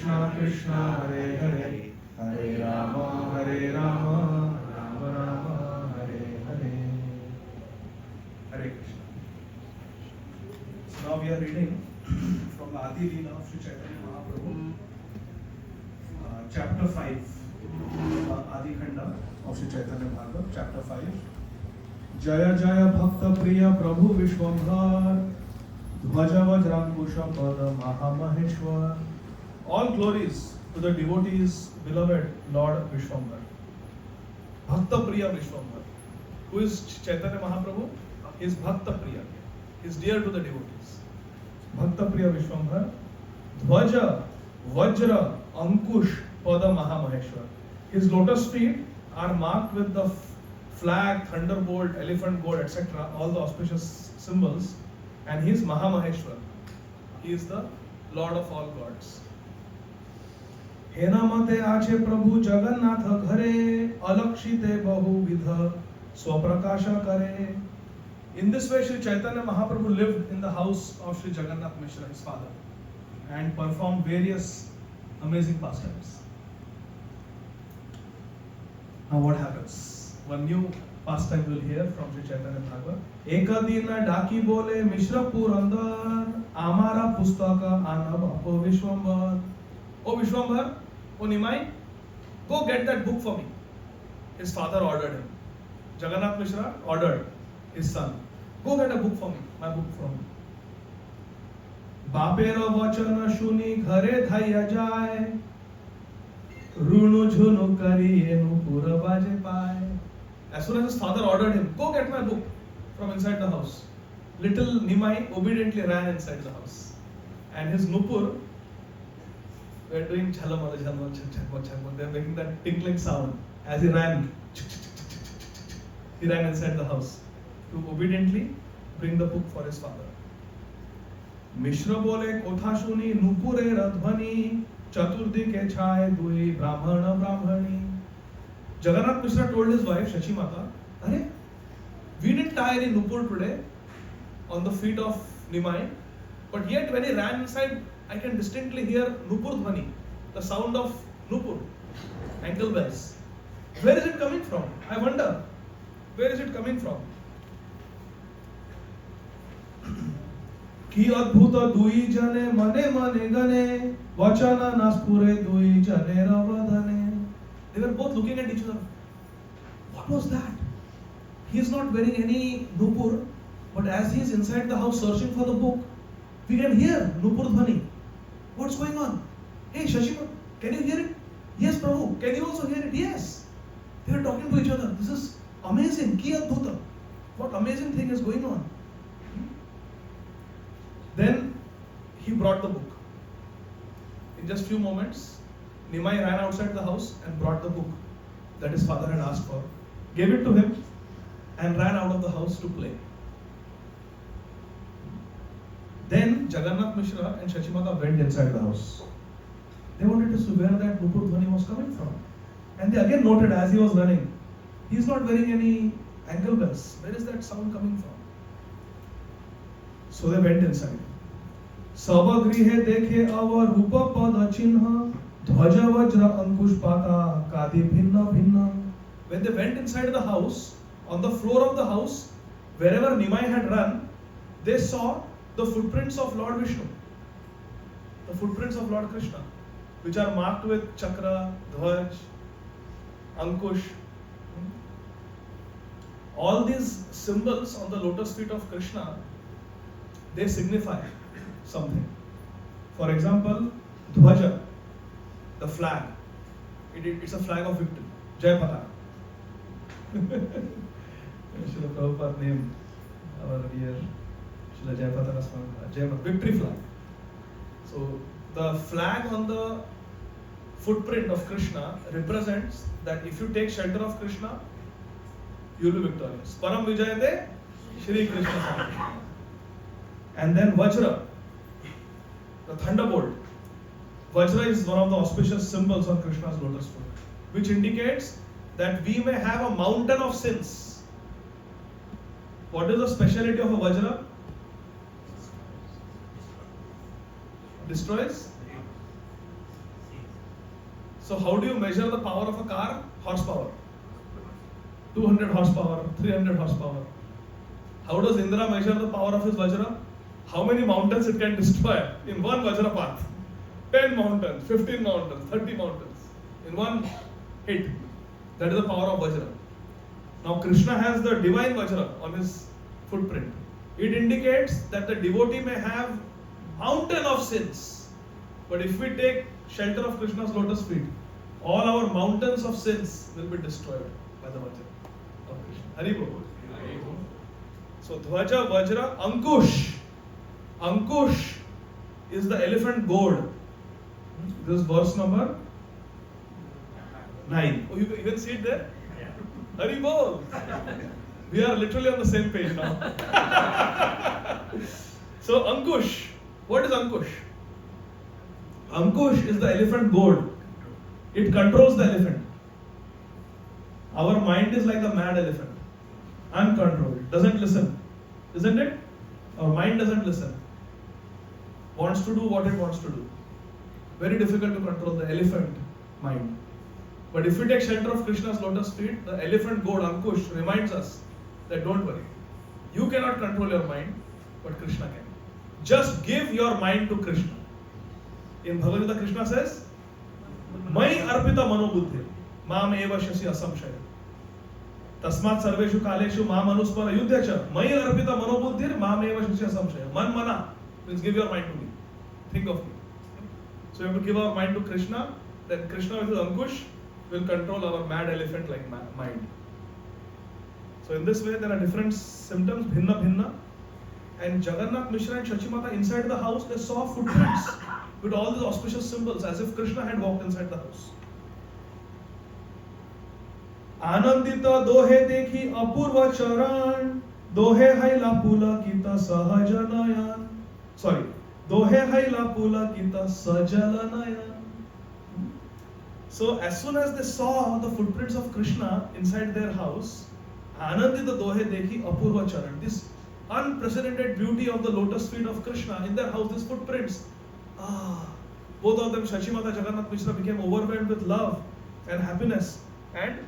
Krishna Krishna Hare Hare, Hare Rama Rama Rama Hare Hare. Hare Krishna. So now we are reading from the Adi Leela of Sri Chaitanya Mahaprabhu, chapter 5, Adi Khanda of Sri Chaitanya Bhagavad, chapter 5. Jaya Jaya Bhakta Priya Prabhu Vishwambhar, Dhvaja Vajrankusha Pada Mahamaheshwar. All glories to the devotees, beloved Lord Vishwambhar. Bhakta Priya Vishwambhar. Who is Chaitanya Mahaprabhu? He is Bhakta Priya. He is dear to the devotees. Bhakta Priya Vishwambhar. Dhvaja Vajra Ankush Pada Mahamaheshwar. His lotus feet are marked with the flag, thunderbolt, elephant goad, etc. All the auspicious symbols. And he is Mahamaheshwar. He is the Lord of all gods. हेनामते आचे प्रभु जगन्नाथ घरे अलक्षिते बहुविध स्वप्रकाश करे. In this way, Sri Chaitanya Mahaprabhu lived in the house of Sri Jagannath Mishra, his father, and performed various amazing pastimes. Now what happens? One new pastime we'll hear from Sri Chaitanya Bhagavad. Eka dina daki bole Mishra purandar, amara pustaka anab o Vishwambhar. O Vishwambhar, O Nimai, go get that book for me. His father ordered him. Jagannath Mishra ordered his son, go get a book for me, my book from me. Bapera vachana shuni ghare dhaiya jai, runu jhunu kari enu pura baje pai. As soon as his father ordered him, go get my book from inside the house, little Nimai obediently ran inside the house. And his Nupur were doing chalamala, chalamala, chalamala. They were making that tinkling sound as he ran. He ran inside the house to obediently bring the book for his father. Mishra bole kotha shuni nupure radhvani chaturdike chhai dui brahmana brahmani. Jagannath Mishra told his wife Shachi Mata, Arey, we didn't tie any nupur today on the feet of Nimai, but yet when he ran inside, I can distinctly hear nupur dhvani, the sound of nupur, ankle bells. Where is it coming from? I wonder. Where is it coming from? Ki adbhuta dui jane mane mane gane vachana naspure dui jane ravadhane. They were both looking at each other. What was that? He is not wearing any nupur, but as he is inside the house searching for the book, we can hear nupur dhvani. What's going on? Hey Shashima, can you hear it? Yes, Prabhu. Can you also hear it? Yes. They were talking to each other. This is amazing. Ki adbhuta. What amazing thing is going on? Then he brought the book. In just few moments, Nimai ran outside the house and brought the book that his father had asked for, gave it to him, and ran out of the house to play. Then Jagannath Mishra and Shachimata went inside the house. They wanted to see where that nupur dhvani was coming from. And they again noted as he was running, he is not wearing any ankle bells. Where is that sound coming from? So they went inside. Sava grihe dekhe ava rupa pada chinha dhvaja vajra ankush pata kadi bhinna bhinna. When they went inside the house, on the floor of the house, wherever Nimai had run, they saw the footprints of Lord Vishnu, the footprints of Lord Krishna, which are marked with chakra, dhvaj, ankush. All these symbols on the lotus feet of Krishna, they signify something. For example, dhvaja, the flag. It's a flag of victory. Jai Pataka. Srila Prabhupada named our dear Srila Jai Pataka Swami, victory flag. So the flag on the footprint of Krishna represents that if you take shelter of Krishna, you will be victorious. Param Vijayate Shri Krishna. And then Vajra, the thunderbolt. Vajra is one of the auspicious symbols on Krishna's lotus foot, which indicates that we may have a mountain of sins. What is the speciality of a Vajra? Destroys So how do you measure the power of a car? Horsepower. 200 horsepower, 300 horsepower. How does Indra measure the power of his Vajra? How many mountains it can destroy in one Vajra path? 10 mountains, 15 mountains, 30 mountains in one hit. That is the power of Vajra. Now Krishna has the divine Vajra on his footprint. It indicates that the devotee may have mountain of sins. But if we take shelter of Krishna's lotus feet, all our mountains of sins will be destroyed by the Vajra of Krishna. Hari Bol. So Dhvaja, Vajra, Ankush. Ankush is the elephant gourd. This is verse number 9. Oh, you can see it there? Hari Bol. We are literally on the same page now. So Ankush. What is Ankush? Ankush is the elephant gourd. It controls the elephant. Our mind is like the mad elephant. Uncontrolled. Doesn't listen. Isn't it? Our mind doesn't listen. Wants to do what it wants to do. Very difficult to control the elephant mind. But if we take shelter of Krishna's lotus feet, the elephant gourd Ankush reminds us that don't worry. You cannot control your mind, but Krishna can. Just give your mind to Krishna. In Bhagavad Gita, Krishna says, Mai arpita manobuddhi, mam eva shasi asamshaya. Tasmat sarveshu kaleshu mam anuspara yudhyacha. Mai arpita manobuddhir, mam eva shasi asamshaya. Man mana means give your mind to me. Think of me. So we have to give our mind to Krishna, then Krishna with his Ankush will control our mad elephant like mind. So in this way there are different symptoms, bhinna bhinna. And Jagannath Mishra and Shachimata inside the house, they saw footprints with all these auspicious symbols as if Krishna had walked inside the house. Anandita dohe dekhi apurva charan, dohe haila pula kita sahajanayan. Sorry, dohe haila pula kita sajalanayan. So as soon as they saw the footprints of Krishna inside their house, Anandita dohe dekhi apurva charan. This unprecedented beauty of the lotus feet of Krishna in their house, these footprints. Both of them, Shachimata, Jagannath Mishra, became overwhelmed with love and happiness. And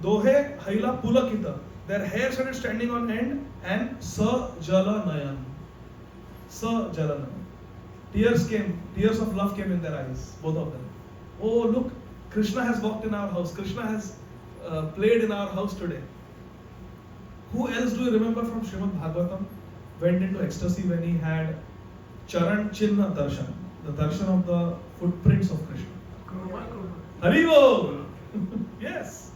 Dohe Haila Pulakita, their hair started standing on end, and Sa Jala Nayan. Sa Jala Nayan. Tears came, tears of love came in their eyes, both of them. Oh, look, Krishna has walked in our house, Krishna has played in our house today. Who else do you remember from Srimad Bhagavatam went into ecstasy when he had Charan Chinna Darshan, the darshan of the footprints of Krishna? Hari Bol! Yes.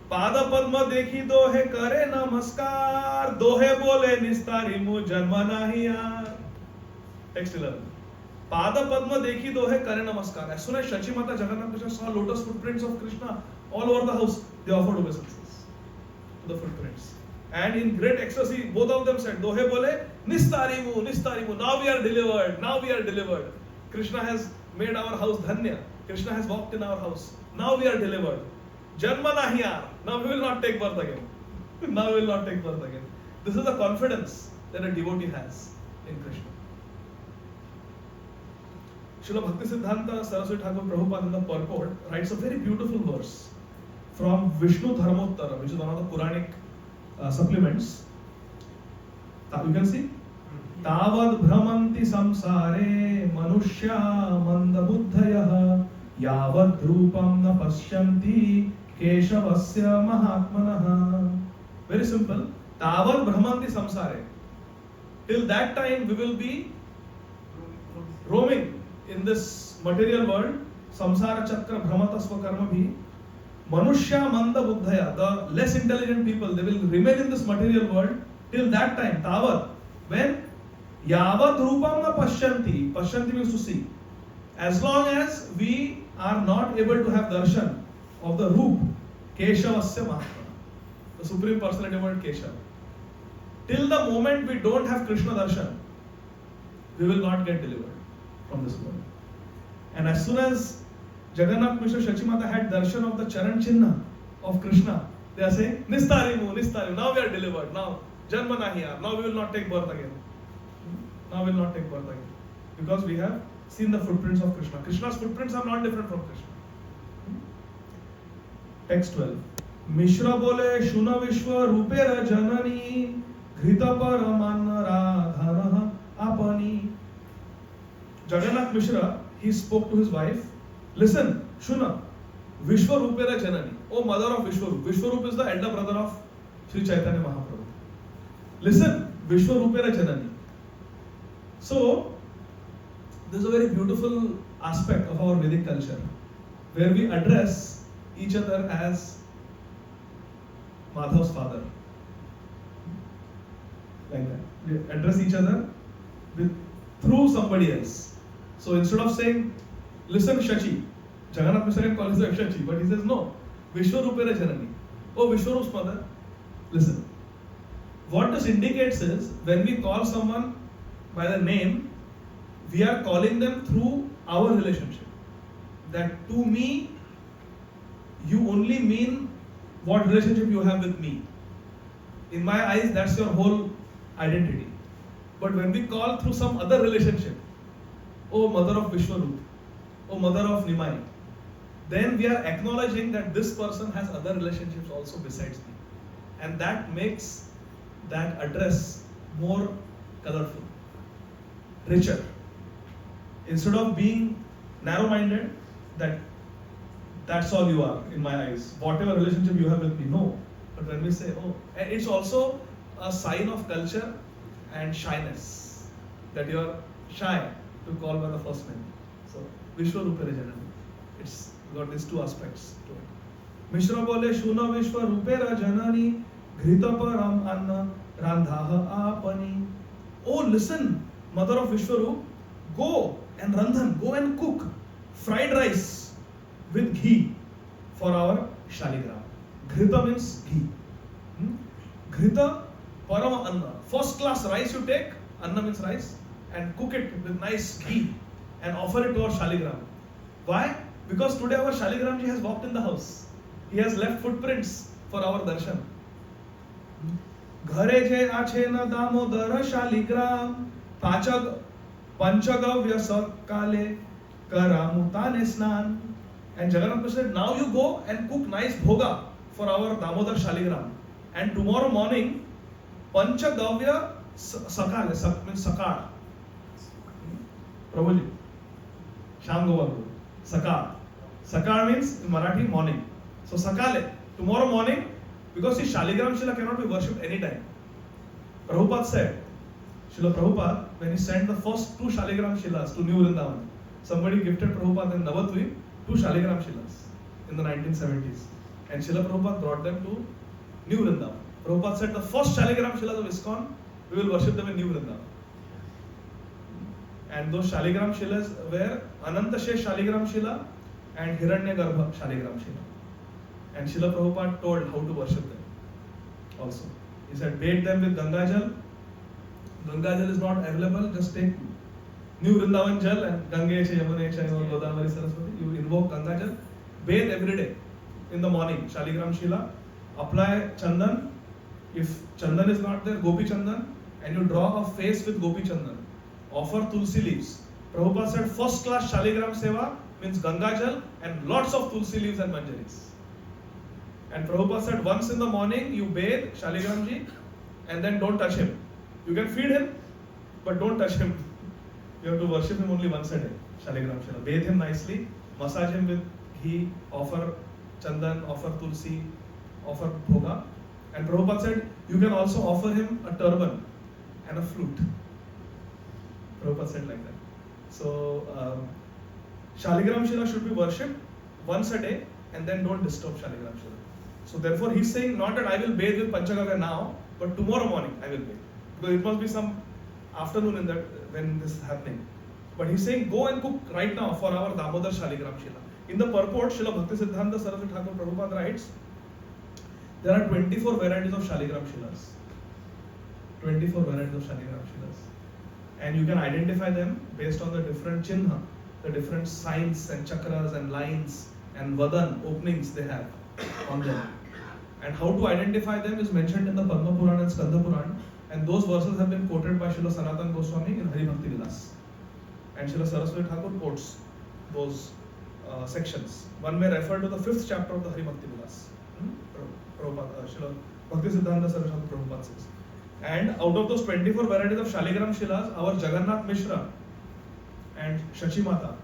Pada Padma dekhi dohe kare namaskar, dohe bole nistari mu janma nahi yaar. Text 11. Pada Padma dekhi dohe kare namaskar. As soon as Shachimata Jagannath Mishra saw lotus footprints of Krishna all over the house, they offered obeisances to the footprints. And in great ecstasy, both of them said, Dohe bole, Nistarimu, Nistarimu, now we are delivered, now we are delivered. Krishna has made our house dhanya. Krishna has walked in our house. Now we are delivered. Janma nahi yaar. Now we will not take birth again. Now we will not take birth again. This is the confidence that a devotee has in Krishna. Srila Bhaktisiddhanta Saraswati Thakur Prabhupada in the purport writes a very beautiful verse from Vishnu Dharmottara, which is one of the Puranic supplements. You can see. Tavad bhramanti samsare manushya mandabuddhayah yavad rupam na pashyanti keshavasya mahatmanah. Very simple. Tavad bhramanti samsare. Till that time we will be roaming in this material world. Samsara chakra bhramatasva karma bhi. Manushya manda buddhaya, the less intelligent people, they will remain in this material world till that time. Tavad, when yavad rupam na pashyanti, pashyanti means to see. As long as we are not able to have darshan of the roop, keshavasya mahatma, the supreme personality word Keshav. Till the moment we don't have Krishna darshan, we will not get delivered from this world. And as soon as Jagannath Mishra Shachimata had darshan of the Charan Chinna of Krishna, they are saying, Nistarimu, Nistarimu, now we are delivered, now Janma nahi yaar, now we will not take birth again. Now we will not take birth again. Because we have seen the footprints of Krishna. Krishna's footprints are not different from Krishna. Text 12. Mishra bole shuna vishwa rupera janani घृत Parman rather apani. Jagannath Mishra, he spoke to his wife, listen, Shuna, Vishwarupera Janani, O mother of Vishwarup. Vishwarup is the elder brother of Sri Chaitanya Mahaprabhu. Listen, Vishwarupera Janani. So, this is a very beautiful aspect of our Vedic culture, where we address each other as Madhav's father. Like that. We address each other through somebody else. So instead of saying, listen Shachi, Jagannath Mishra can call himself Shachi, but he says no, Vishwarupera Janani. Oh, Vishwarup's mother, listen. What this indicates is, when we call someone by the name, we are calling them through our relationship. That to me, you only mean what relationship you have with me. In my eyes, that's your whole identity. But when we call through some other relationship, oh mother of Vishwarup, oh mother of Nimai, then we are acknowledging that this person has other relationships also besides me. And that makes that address more colorful, richer. Instead of being narrow-minded, that that's all you are in my eyes, whatever relationship you have with me, no. But when we say, oh, and it's also a sign of culture and shyness, that you are shy to call by the first name. So, Vishwarupera Janani. It's got these two aspects to it. Mishra bole shuna Vishwarupera Janani Ghrita param anna randhaha apani. Oh, listen, mother of Vishwarup, go and randhan, go and cook fried rice with ghee for our Shaligram. Ghrita means ghee. Ghrita parama anna. First class rice you take, anna means rice, and cook it with nice ghee and offer it to our Shaligram. Why? Because today our Shaligramji has walked in the house. He has left footprints for our darshan. Ghare je ache na damodara Shaligram panchagavya sakale karamutane snan. And Jagannath said, now you go and cook nice bhoga for our Damodar Shaligram. And tomorrow morning, Panchagavya Sakale, Sak means Sakar. Prabhuji, Sham Gopal, Sakar. Sakar means in Marathi morning. So Sakale, tomorrow morning, because his Shaligram Shila cannot be worshipped anytime. Prabhupada said, Srila Prabhupada, when he sent the first two Shaligram Shilas to New Vrindavan, somebody gifted Prabhupada in Navadvip two Shaligram Shilas in the 1970s. And Srila Prabhupada brought them to New Vrindavan. Prabhupada said the first Shaligram Shilas of ISKCON, we will worship them in New Vrindavan. And those Shaligram Shilas were Anantashesh Shaligram Shila and Hiranyagarbha Shaligram Shila. And Srila Prabhupada told how to worship them also. He said, bathe them with Gangajal. Gangajal is not available, just take New Vrindavan Jal and Gangesh, Yamunesh, and Godavari Saraswati. You invoke Gangajal, bathe every day in the morning, Shaligram Shila. Apply Chandan. If Chandan is not there, Gopi Chandan, and you draw a face with Gopi Chandan. Offer Tulsi leaves. Prabhupada said first class Shaligram Seva means Gangajal and lots of Tulsi leaves and manjaris. And Prabhupada said once in the morning you bathe Shaligramji and then don't touch him. You can feed him, but don't touch him. You have to worship him only once a day. Shaligram Shila. Bathe him nicely, massage him with ghee, offer Chandan, offer Tulsi, offer Bhoga. And Prabhupada said you can also offer him a turban and a flute. Prabhupada said like that. So, Shaligram Shila should be worshipped once a day and then don't disturb Shaligram Shila. So therefore he is saying not that I will bathe with Panchagavya now, but tomorrow morning I will bathe. Because it must be some afternoon in that when this is happening. But he is saying go and cook right now for our Damodar Shaligram Shila. In the purport, Srila Bhaktisiddhanta Saraswati Thakur Prabhupada writes, there are 24 varieties of Shaligram Shilas. 24 varieties of Shaligram Shilas. And you can identify them based on the different chinha, the different signs and chakras and lines and vadan, openings they have on them. And how to identify them is mentioned in the Padma Purana and Skanda Purana. And those verses have been quoted by Srila Sanatana Goswami in Hari Bhakti Vilas. And Srila Saraswati Thakur quotes those sections. One may refer to the 5th chapter of the Hari Bhakti Vilas. Prabhupada, Srila Bhakti Siddhanta Saraswati Prabhupada says. And out of those 24 varieties of Shaligram Shilas, our Jagannath Mishra and Shachi Mata,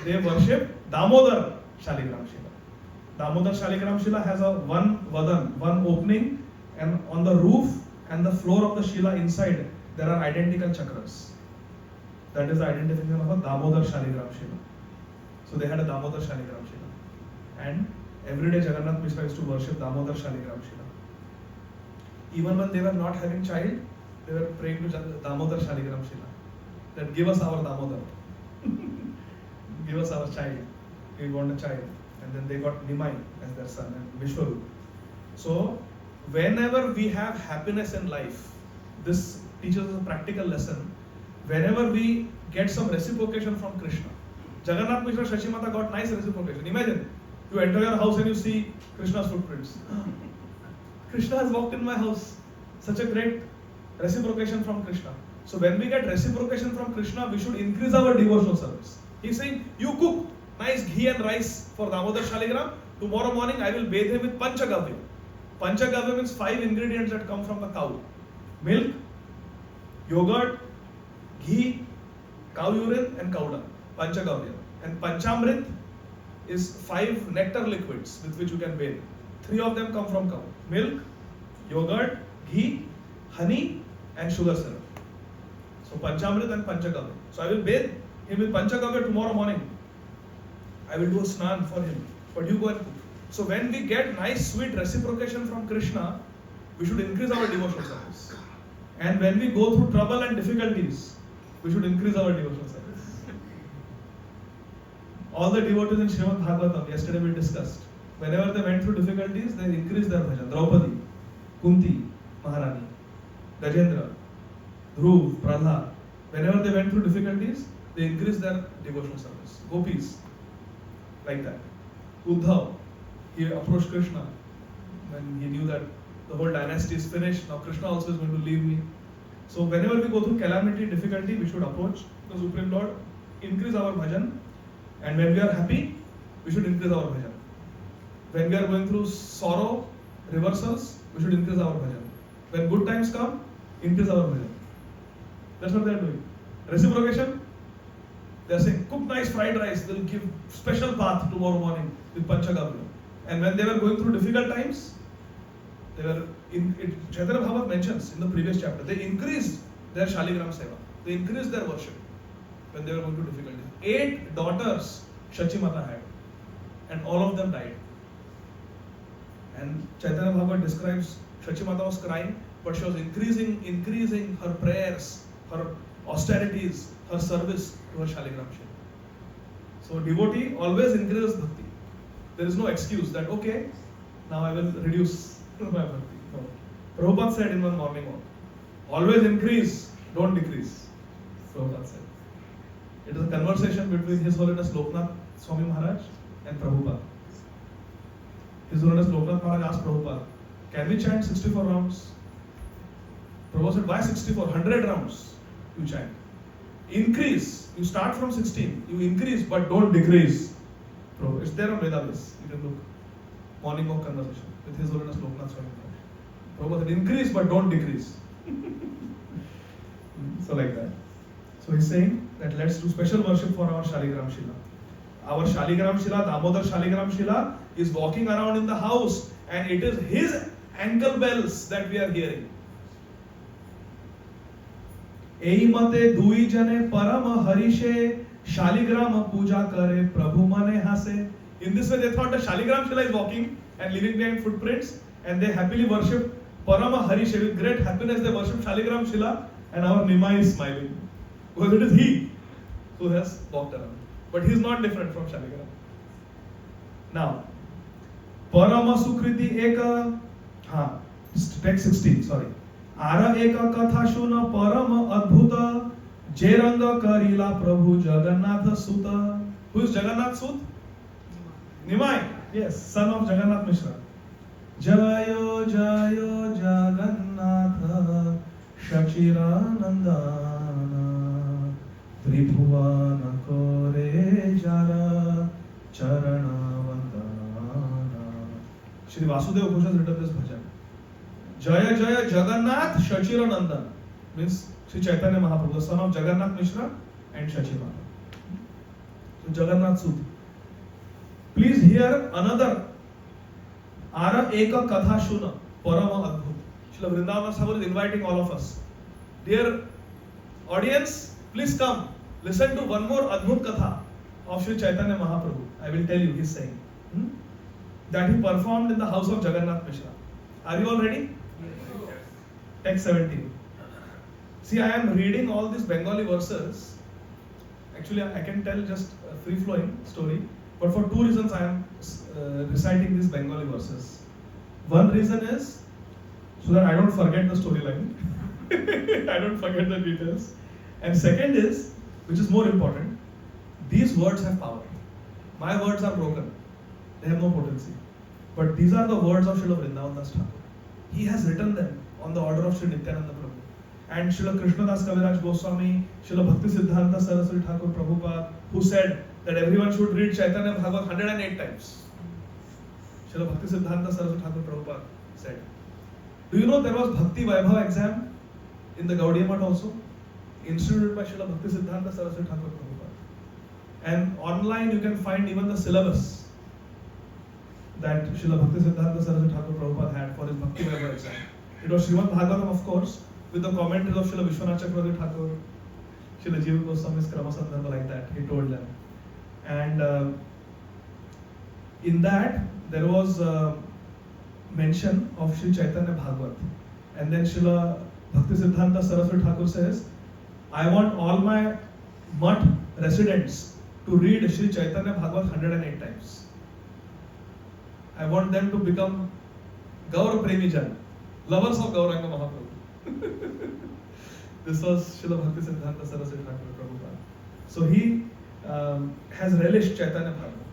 they worship Damodar Shaligram Shila. Damodar Shaligram Shila has a one vadan, one opening, and on the roof and the floor of the Shila inside, there are identical chakras. That is the identification of a Damodar Shaligram Shila. So they had a Damodar Shaligram Shila. And every day Jagannath Mishra used to worship Damodar Shaligram Shila. Even when they were not having child, they were praying to Damodar Shaligram Shila. That give us our Damodar. Give us our child. We want a child. And then they got Nimai as their son and Vishwaru. So whenever we have happiness in life, this teaches us a practical lesson. Whenever we get some reciprocation from Krishna, Jagannath Mishra Shachi Mata got nice reciprocation. Imagine, you enter your house and you see Krishna's footprints. Krishna has walked in my house. Such a great reciprocation from Krishna. So when we get reciprocation from Krishna, we should increase our devotional service. He's saying, you cook nice ghee and rice for Damodar Shaligram. Tomorrow morning I will bathe him with Panchagavya. Panchagavya means 5 ingredients that come from the cow. Milk, yogurt, ghee, cow urine and cow dung. Panchagavya. And Panchamrit is 5 nectar liquids with which you can bathe. 3 of them come from cow. Milk, yogurt, ghee, honey and sugar syrup. So Panchamrit and Panchagavya. So I will bathe him with Panchagavya tomorrow morning. I will do a snan for him. But you go and cook. So when we get nice sweet reciprocation from Krishna, we should increase our devotional service. And when we go through trouble and difficulties, we should increase our devotional service. All the devotees in Srimad Bhagavatam, yesterday we discussed, whenever they went through difficulties, they increased their bhajan. Draupadi, Kunti, Maharani, Gajendra, Dhruv, Prahlad. Whenever they went through difficulties, they increased their devotional service. Gopis, like that. Uddhav, he approached Krishna when he knew that the whole dynasty is finished. Now Krishna also is going to leave me. So whenever we go through calamity, difficulty, we should approach the Supreme Lord, increase our bhajan. And when we are happy, we should increase our bhajan. When we are going through sorrow, reversals, we should increase our bhajan. When good times come, increase our bhajan. That's what they are doing. Reciprocation, they are saying, cook nice fried rice, they will give special bath tomorrow morning with Panchagavya. And when they were going through difficult times, they were Chaitanya Bhagavat mentions in the previous chapter, they increased their Shaligram Seva. They increased their worship when they were going through difficulties. 8 daughters Shachi Mata had, and all of them died. And Chaitanya Bhagavat describes Shachi Mata was crying, but she was increasing her prayers, her austerities, her service to her Shaligram Shiva. So devotee always increases bhakti. There is no excuse that, okay, now I will reduce my bhakti. No. Prabhupada said in one morning walk, always increase, don't decrease. Prabhupada said. It is a conversation between His Holiness Loknath Swami Maharaj and Prabhupada. His Holiness Loknath Maharaj asked Prabhupada, can we chant 64 rounds? Prabhupada said, why 64? 100 rounds you chant. Increase. You start from 16. You increase, but don't decrease. Prabhupada, it's there on Vedabase. You can look. Morning walk conversation with His Holiness Loknath Swami Maharaj. Prabhupada said, increase, but don't decrease. So like that. So he's saying that let's do special worship for our Shaligram Shila. Our Shaligram Shila, Damodar Shaligram Shila, is walking around in the house, and it is his ankle bells that we are hearing. Ei mate dui jane param harishe Shaligram puja kare Prabhu mane hase. In this way they thought the Shaligram Shila is walking and leaving behind footprints, and they happily worship Parama Harishe. With great happiness they worship Shaligram Shila, and our Nimai is smiling. Because it is he who has walked around. But he is not different from Shaligram. Now, Parama Sukriti Eka, text 16, sorry. Ara Eka Katha Shuna Parama Adbhuta Jeranga Karila Prabhu Jagannath Suta. Who is Jagannath Sut? Nimai. Yes, son of Jagannath Mishra. Jayo Jayo Jagannath Shachiranandana त्रिभुवन करे जरा चरण वंदना. Shri Vasudev Ghosh has written this bhajan. Jaya Jaya Jagannath Shachira Nandan means Shri Chaitanya Mahaprabhu, the son of Jagannath Mishra and Shachi Mata. So Jagannath Sut. Please hear another Ara Eka Katha Shuna Parama Adbhut. Shri Vrindavan Thakur is inviting all of us. Dear audience, please come. Listen to one more Adbhut Katha of Shri Chaitanya Mahaprabhu. I will tell you, he is saying. That he performed in the house of Jagannath Mishra. Are you all ready? Yes. Text 17. See, I am reading all these Bengali verses. Actually, I can tell just a free-flowing story. But for two reasons, I am reciting these Bengali verses. One reason is so that I don't forget the storyline. I don't forget the details. And second is, which is more important, these words have power. My words are broken. They have no potency. But these are the words of Srila Vrindavan Das Thakur. He has written them on the order of Sri Nityananda Prabhu. And Srila Krishnadas Kaviraj Goswami, Srila Bhakti Siddhanta Saraswati Thakur Prabhupada, who said that everyone should read Chaitanya Bhagavat 108 times. Srila Bhakti Siddhanta Saraswati Thakur Prabhupada said. Do you know there was Bhakti Vaibhav exam in the Gaudiya Math also? Instituted by Srila Bhakti Siddhanta Saraswati Thakur Prabhupada. And online you can find even the syllabus that Srila Bhakti Siddhanta Saraswati Thakur Prabhupada had for his Bhakti Vaibhav exam. It was Srimad Bhagavatam, of course, with the commentaries of Srila Vishwanath Chakravarti Thakur, Srila Jiva Goswami's Krama Sandarbha, like that, he told them. And in that, there was mention of Sri Chaitanya Bhagavat. And then Srila Bhakti Siddhanta Saraswati Thakur says, I want all my Math residents to read Sri Chaitanya Bhagavat 108 times. I want them to become Gaur Premijan, lovers of Gauranga Mahaprabhu. This was Srila Bhakti Siddhanta Saraswati Thakur Prabhupada. So he has relished Chaitanya Bhagavat.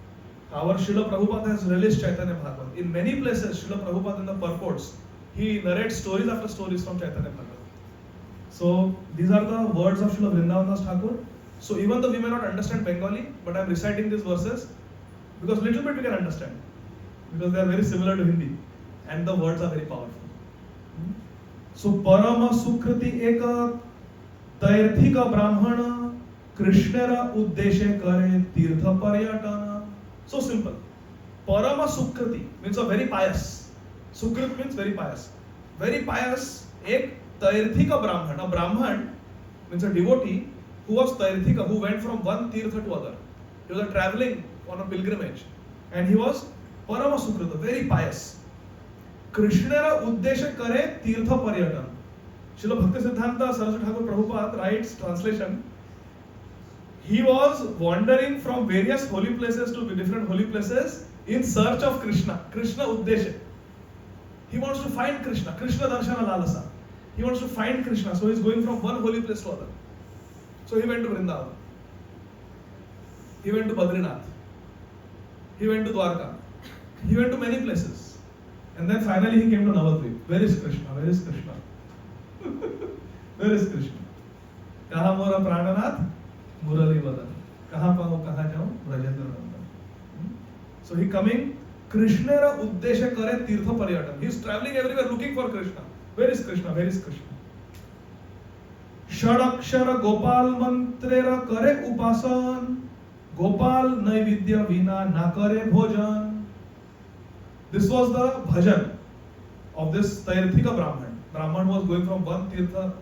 Our Srila Prabhupada has relished Chaitanya Bhagavat. In many places, Srila Prabhupada in the purports, he narrates stories after stories from Chaitanya Bhagavat. So these are the words of Srila Vrindavan Das Thakur. So even though we may not understand Bengali, but I am reciting these verses because little bit we can understand. Because they are very similar to Hindi and the words are very powerful. So Parama Sukriti Eka Tairthika Brahmana Krishnera Uddeshe Kare Tirtha Paryatana. So simple. Parama Sukriti means a very pious. Sukrit means very pious. Very pious, Ek Tairthika Brahman. A Brahman means a devotee who was Tairthika, who went from one Tirtha to other. He was traveling on a pilgrimage. And he was Parama Sukrita, very pious. Krishnera Uddesha Kare Tirtha Paryatan. Srila Bhakti Siddhanta Saraswati Thakur Prabhupada writes translation. He was wandering from various holy places to different holy places in search of Krishna. Krishna Uddesha. He wants to find Krishna. Krishna Darshana Lalasa. He wants to find Krishna. So he is going from one holy place to other. So he went to Vrindavan. He went to Badrinath. He went to Dwarka. He went to many places. And then finally he came to Navadvip. Where is Krishna? Where is Krishna? Where is Krishna? Kaha mora prananath? Murali vadan. Kaha paho kaha jao? Brajendra nandan. So he coming. Krishnera uddesha kare tirtha paryatan. He is traveling everywhere looking for Krishna. Where is Krishna? Where is Krishna? Shadakshara Gopal mantrera kare upasan. Gopal naividya vina na kare bhojan. This was the bhajan of this Tairthika Brahman. Brahman was going from one Tirtha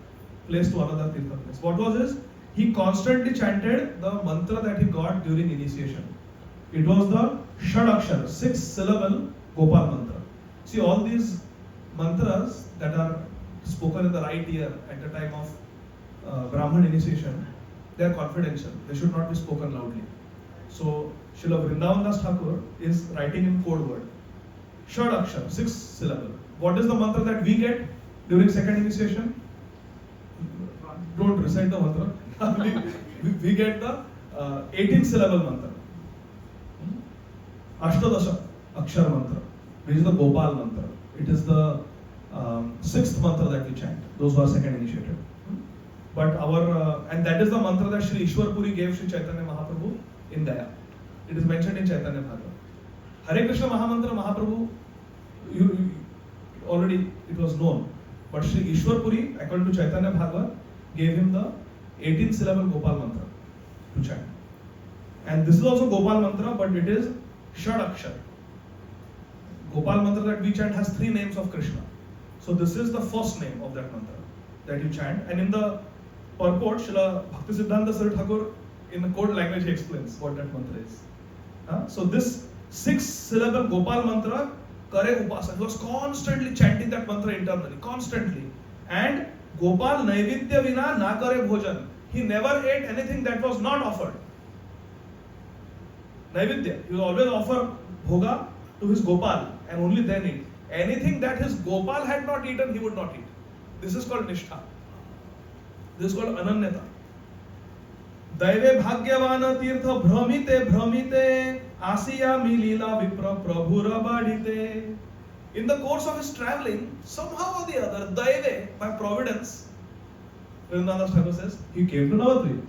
place to another Tirtha place. What was this? He constantly chanted the mantra that he got during initiation. It was the Shadakshara, 6 syllable Gopal mantra. See, all these mantras that are spoken in the right ear at the time of Brahman initiation, they are confidential. They should not be spoken loudly. So, Srila Vrindavan Das Thakur is writing in code word. Shadakshara, 6 syllable. What is the mantra that we get during second initiation? Don't recite the mantra. we get the 18 syllable mantra. Ashtadasha Akshar mantra, which is the Gopal mantra. It is the 6th mantra that we chant, those who are second initiated. But and that is the mantra that Sri Ishwar Puri gave Sri Chaitanya Mahaprabhu in Gaya. It is mentioned in Chaitanya Bhagavad. Hare Krishna Mahamantra Mahaprabhu, already it was known. But Sri Ishwar Puri, according to Chaitanya Bhagavad, gave him the 18-syllable Gopal mantra to chant. And this is also Gopal mantra, but it is Shad Akshar. Gopal mantra that we chant has 3 names of Krishna. So this is the first name of that mantra that you chant. And in the purport, Srila Bhaktisiddhanta Saraswati Thakur, in the code language, he explains what that mantra is. So this 6-syllable Gopal mantra, Kare Upasana, he was constantly chanting that mantra internally, constantly. And Gopal Naividya Vina Na Kare Bhojan. He never ate anything that was not offered. Naividya, he will always offer bhoga to his Gopal and only then eat. Anything that his Gopal had not eaten, he would not eat. This is called Nishtha. This is called Ananyata. Daive Bhagyavana Tirtha Bhramite Bhramite Asiya Milila Vipra Prabhura Badite. In the course of his traveling, somehow or the other, Daive, by providence, Vrindavan Thakur says, he came to Navadvip.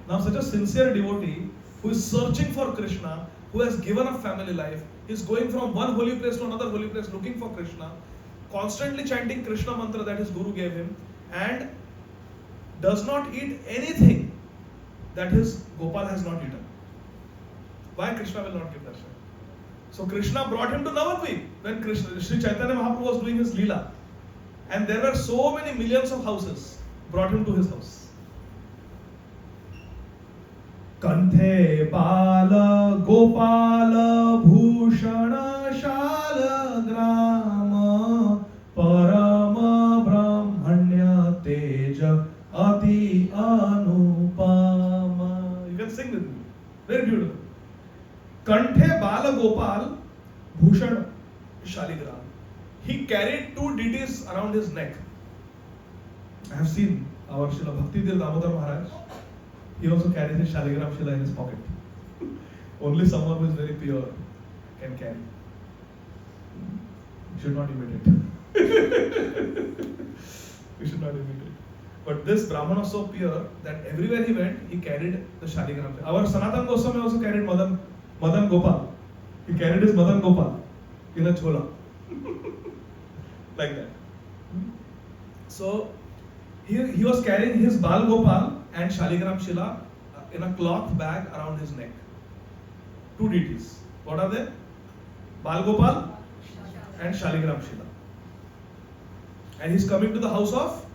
Now such a sincere devotee who is searching for Krishna, who has given up family life, is going from one holy place to another holy place looking for Krishna, constantly chanting Krishna mantra that his guru gave him, and does not eat anything that his Gopal has not eaten. Why Krishna will not give darshan? So Krishna brought him to Navadvip when Sri Chaitanya Mahaprabhu was doing his Leela. And there were so many millions of houses brought him to his house. Kanthe Bala Gopala Bhushana Shala Grama Parama Brahmanya Teja Ati Anupama. You can sing with me. Very beautiful. Kanthe Bala Gopal Bhushan Shaligram. He carried 2 deities around his neck. I have seen our Srila Bhaktidir Damodar Maharaj. He also carries his Shaligram Shila in his pocket. Only someone who is very pure can carry. You should not imitate. You should not imitate. But this Brahman was so pure that everywhere he went, he carried the Shaligram. Our Sanatana Goswami also carried Madan Gopal. He carried his Madan Gopal in a chola. Like that. So, he was carrying his Bal Gopal and Shaligram Shila in a cloth bag around his neck. 2 deities. What are they? Bal Gopal and Shaligram Shila. And he's coming to the house of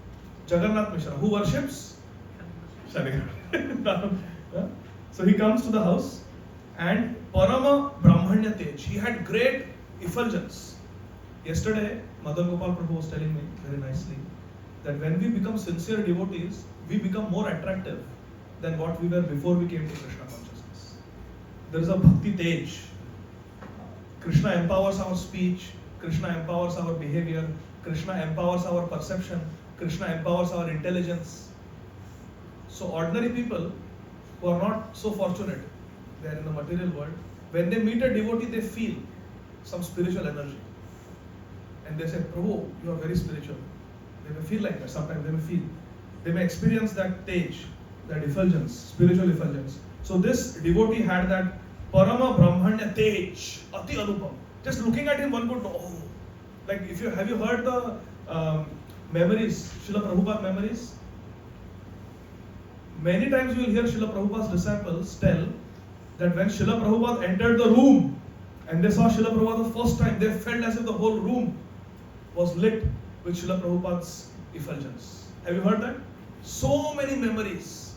Jagannath Mishra, who worships Shaligram. So he comes to the house, and Parama Brahmanya Tej. He had great effulgence. Yesterday, Madan Gopal Prabhu was telling me very nicely that when we become sincere devotees, we become more attractive than what we were before we came to Krishna consciousness. There is a Bhakti Tej. Krishna empowers our speech, Krishna empowers our behavior, Krishna empowers our perception, Krishna empowers our intelligence. So ordinary people who are not so fortunate, they are in the material world, when they meet a devotee, they feel some spiritual energy. And they say, Prabhu, you are very spiritual. They may feel like that, sometimes they may feel. They may experience that tej, that effulgence, spiritual effulgence. So this devotee had that Parama Brahmanya Tej, Ati Anupam. Just looking at him, one could know, oh. Like, have you heard the memories, Srila Prabhupada memories? Many times you will hear Srila Prabhupada's disciples tell that when Srila Prabhupada entered the room and they saw Srila Prabhupada the first time, they felt as if the whole room was lit with Srila Prabhupada's effulgence. Have you heard that? So many memories,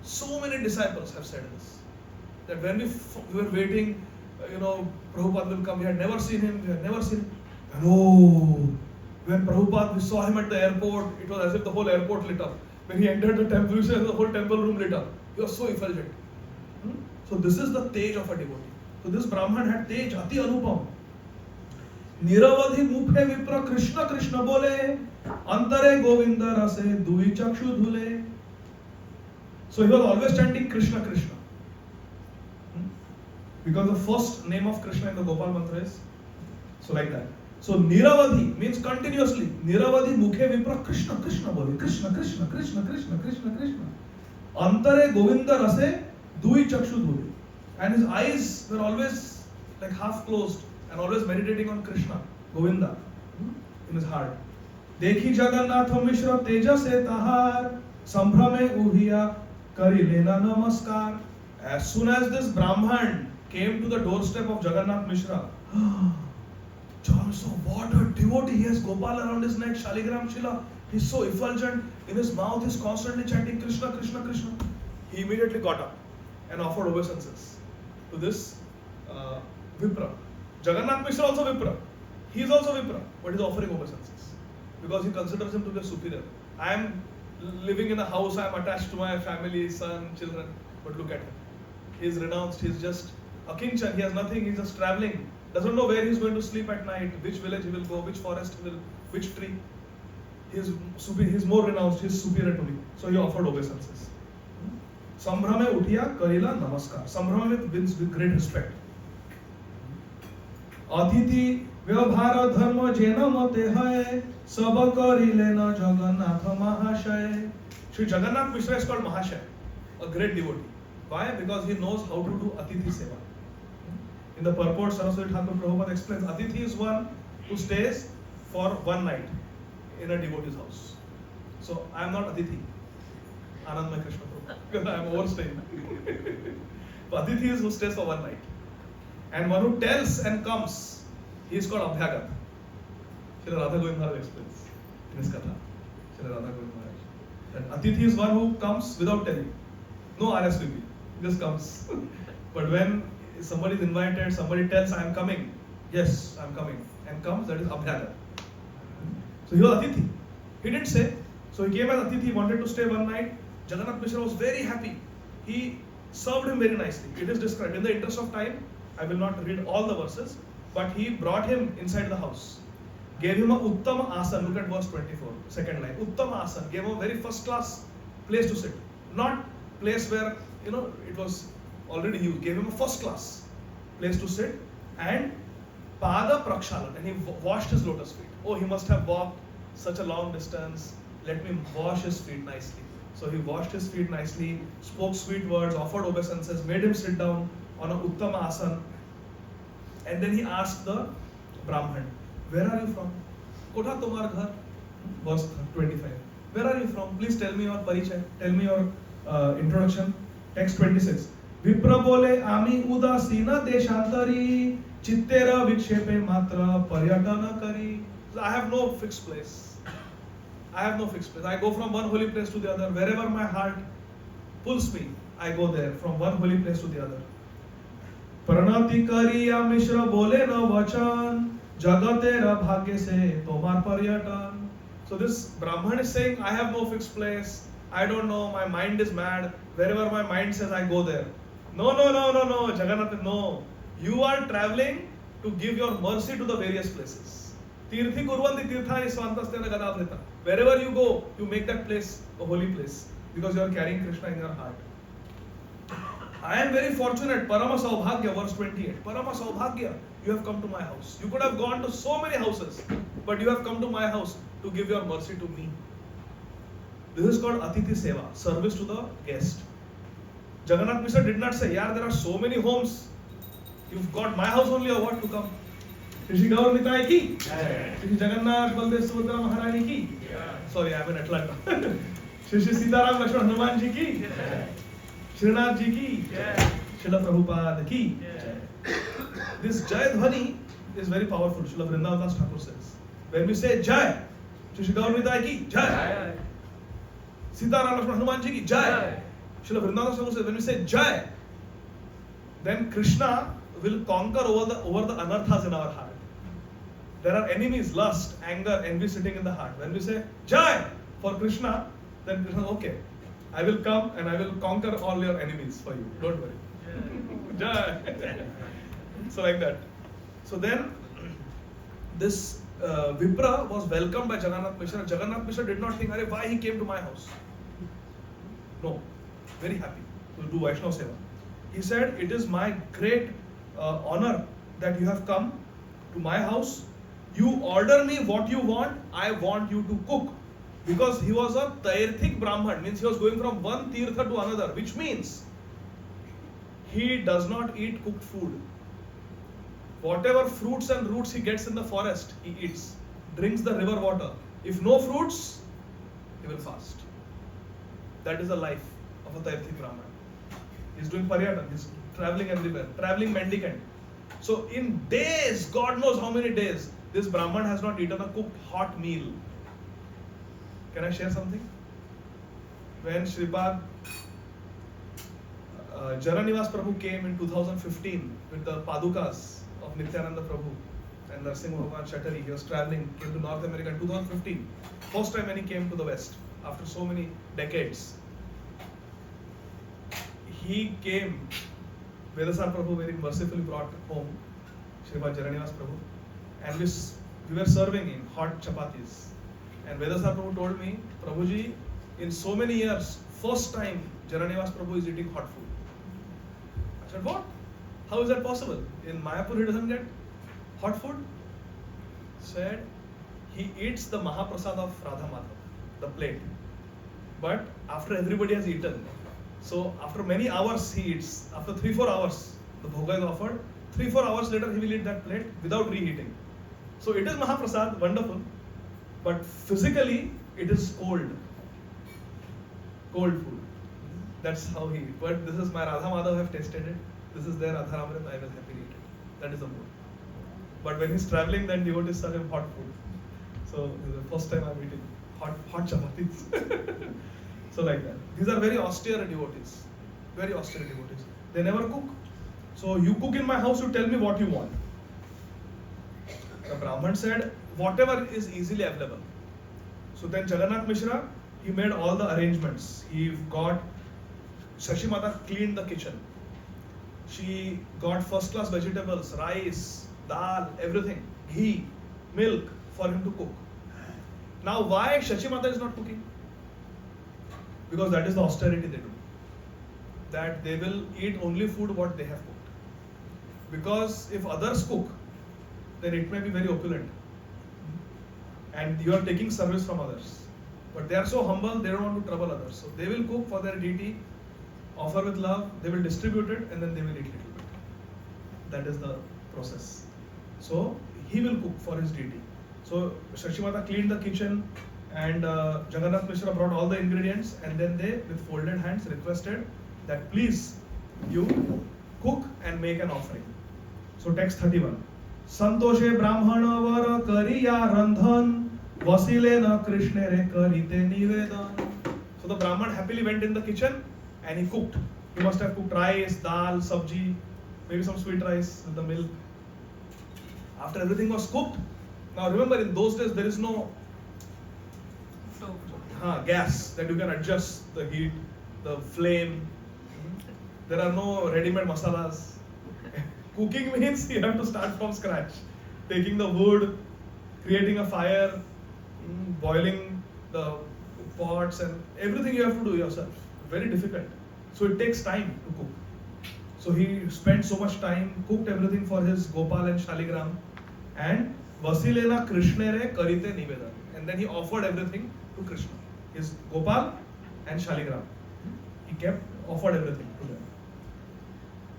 so many disciples have said this. That when we were waiting, Prabhupada will come, we had never seen him, And when Prabhupada, we saw him at the airport, it was as if the whole airport lit up. When he entered the temple, we saw the whole temple room lit up. He was so effulgent. So this is the tej of a devotee. So this Brahman had tej, Ati Anupam. Niravadhi mukhe vipra Krishna Krishna bole, antare Govinda rase dui chakshu dhule. So he was always chanting Krishna Krishna. Because the first name of Krishna in the Gopal mantra is, so like that. So Niravadhi means continuously. Niravadhi mukhe vipra Krishna Krishna bole. Krishna Krishna Krishna Krishna Krishna Krishna. Antare Govinda rase dui chakshu dhuri. And his eyes were always like half closed and always meditating on Krishna, Govinda, in his heart. Dekhi Jagannatha Mishra teja se tahar sambhrame uhiya kari lena namaskar. As soon as this Brahman came to the doorstep of Jagannath Mishra, John saw what a devotee. He has Gopal around his neck, Shaligram Shila. He's so effulgent. In his mouth, he's constantly chanting Krishna, Krishna, Krishna. He immediately got up and offered obeisances to this Vipra. Jagannath Mishra also Vipra. He is also Vipra, but he is offering obeisances because he considers him to be a superior. I am living in a house, I am attached to my family, son, children, but look at him. He is renounced, he is just a kinchan, he has nothing, he is just traveling. Doesn't know where he is going to sleep at night, which village he will go, which forest he will, which tree. He is more renounced, he is superior to me. So he offered obeisances. Sambhrame uthiya karila namaskar. Sambhrame means with great respect. Atiti vyavhara dharma jena mate hai sab karile na Jagannath Mahashay. Shri Jagannath Mishra is called Mahashay, a great devotee. Why? Because he knows how to do Atithi Seva. In the purport, Saraswati Thakur Prabhupada explains, Atithi is one who stays for one night in a devotee's house. So I am not Atithi, Anandamaya Krishna Prabhu, because I am overstaying. Atithi is who stays for one night. And one who tells and comes, he is called Abhyagat. Srila Radha Govind Maharaj explains in his Katha. Srila Radha Govind Maharaj. That Atithi is one who comes without telling. No RSVP, he just comes. But when somebody is invited, somebody tells, I am coming. Yes, I am coming. And comes, that is Abhyagat. So he was Atithi. He didn't say. So he came as Atithi, he wanted to stay one night. Jagannath Mishra was very happy. He served him very nicely. It is described. In the interest of time, I will not read all the verses, but he brought him inside the house. Gave him a Uttama Asan. Look at verse 24, second line. Uttama Asan. Gave him a very first class place to sit. Not place where, it was already used. Gave him a first class place to sit. And Pada Prakshalan. And he washed his lotus feet. Oh, he must have walked such a long distance. Let me wash his feet nicely. So he washed his feet nicely, spoke sweet words, offered obeisances, made him sit down on a Uttama Asan. And then he asked the Brahman, where are you from? Kotha tomar ghar? Verse 25. Where are you from? Please tell me your parichay. Tell me your introduction. Text 26. Vipra bole ami udasina deshantari chittera vikshepe matra paryatana kari. I have no fixed place. I go from one holy place to the other. Wherever my heart pulls me, I go there from one holy place to the other. Pranati kariya Mishra bole na vachan jagatera bhagye se tomar paryatan. So this Brahman is saying, I have no fixed place. I don't know. My mind is mad. Wherever my mind says, I go there. No, Jagannath, no. You are traveling to give your mercy to the various places. Tirthi kurvanti tirthani swantastena gadadhar. Wherever you go, you make that place a holy place because you are carrying Krishna in your heart. I am very fortunate. Parama Saubhagya, verse 28. Parama Saubhagya, you have come to my house. You could have gone to so many houses, but you have come to my house to give your mercy to me. This is called Atithi Seva, service to the guest. Jagannath Mishra did not say, yeah, there are so many homes. You've got my house only or what to come? Shri Gaur Nitai ki? Shri Jagannath Baldev Subhadra Maharani ki? Sorry, I am in Atlanta. Shri Sitaram Lakshman Hanuman ji ki? Srinath ji ki? Srila Prabhupada ki? This Jai Dhwani is very powerful. Srila Vrindavan Das Thakur says. When we say Jai, Shri Gaur Nitai ki? Jai. Sitaram Lakshman Hanuman ji ki? Jai. Srila Vrindavan Das Thakur says, when we say Jai, then Krishna will conquer over the anarthas in our heart. There are enemies, lust, anger, envy sitting in the heart. When we say Jai for Krishna, then Krishna, okay, I will come and I will conquer all your enemies for you. Don't worry. Jai. So like that. So then this Vipra was welcomed by Jagannath Mishra. Jagannath Mishra did not think, why he came to my house? No, very happy to do Vaishnava Seva. He said, it is my great honor that you have come to my house You order me what you want, I want you to cook. Because he was a Tairthik Brahman, means he was going from one Tirtha to another, which means he does not eat cooked food. Whatever fruits and roots he gets in the forest, he eats. Drinks the river water. If no fruits, he will fast. That is the life of a Tairthik Brahman. He's doing paryatan, he's traveling everywhere, traveling mendicant. So in days, God knows how many days, this Brahman has not eaten a cooked hot meal. Can I share something? When Shripad Jaranivas Prabhu came in 2015 with the Padukas of Nityananda Prabhu and Narsingh Bhagwan Shattari, he was traveling, came to North America in 2015. First time when he came to the West, after so many decades. He came, Vedasar Prabhu very mercifully brought home Shripad Jaranivas Prabhu, and we were serving him hot chapatis. And Vedasar Prabhu told me, Prabhuji, in so many years, first time Jaranivas Prabhu is eating hot food. I said, what? How is that possible? In Mayapur he doesn't get hot food? Said, he eats the Mahaprasad of Radha Madhav, the plate. But after everybody has eaten, so after many hours he eats, after 3-4 hours, the bhoga is offered, 3-4 hours later he will eat that plate without reheating. So it is Mahaprasad, wonderful. But physically, it is cold food. That's how he eats. But this is my Radha Madhav, I have tasted it. This is their Radha Amrit, I will happily eat it. That is the mood. But when he's traveling, then devotees serve him hot food. So this is the first time I'm eating hot chapatis. So like that. These are very austere devotees. Very austere devotees. They never cook. So you cook in my house, you tell me what you want. The Brahman said, whatever is easily available. So then Jagannath Mishra, he made all the arrangements. He got, Shashi Mata cleaned the kitchen. She got first class vegetables, rice, dal, everything, ghee, milk for him to cook. Now why Shashi Mata is not cooking? Because that is the austerity they do. That they will eat only food what they have cooked. Because if others cook, then it may be very opulent. And you are taking service from others. But they are so humble, they don't want to trouble others. So they will cook for their deity, offer with love, they will distribute it, and then they will eat little bit. That is the process. So he will cook for his deity. So Shashi Mata cleaned the kitchen, and Jagannath Mishra brought all the ingredients, and then they, with folded hands, requested that please, you cook and make an offering. So text 31. Santoshe Brahmana var kariya randhan vasile na Krishna re karite nivedan. So the Brahman happily went in the kitchen and he cooked. He must have cooked rice, dal, sabji, maybe some sweet rice with the milk. After everything was cooked, now remember in those days there is no gas that you can adjust the heat, the flame. There are no ready-made masalas. Cooking means you have to start from scratch. Taking the wood, creating a fire, boiling the pots, and everything you have to do yourself. Very difficult. So it takes time to cook. So he spent so much time, cooked everything for his Gopal and Shaligram, and Vasilena Krishnere Karite Nivedan. And then he offered everything to Krishna. His Gopal and Shaligram. He offered everything to them.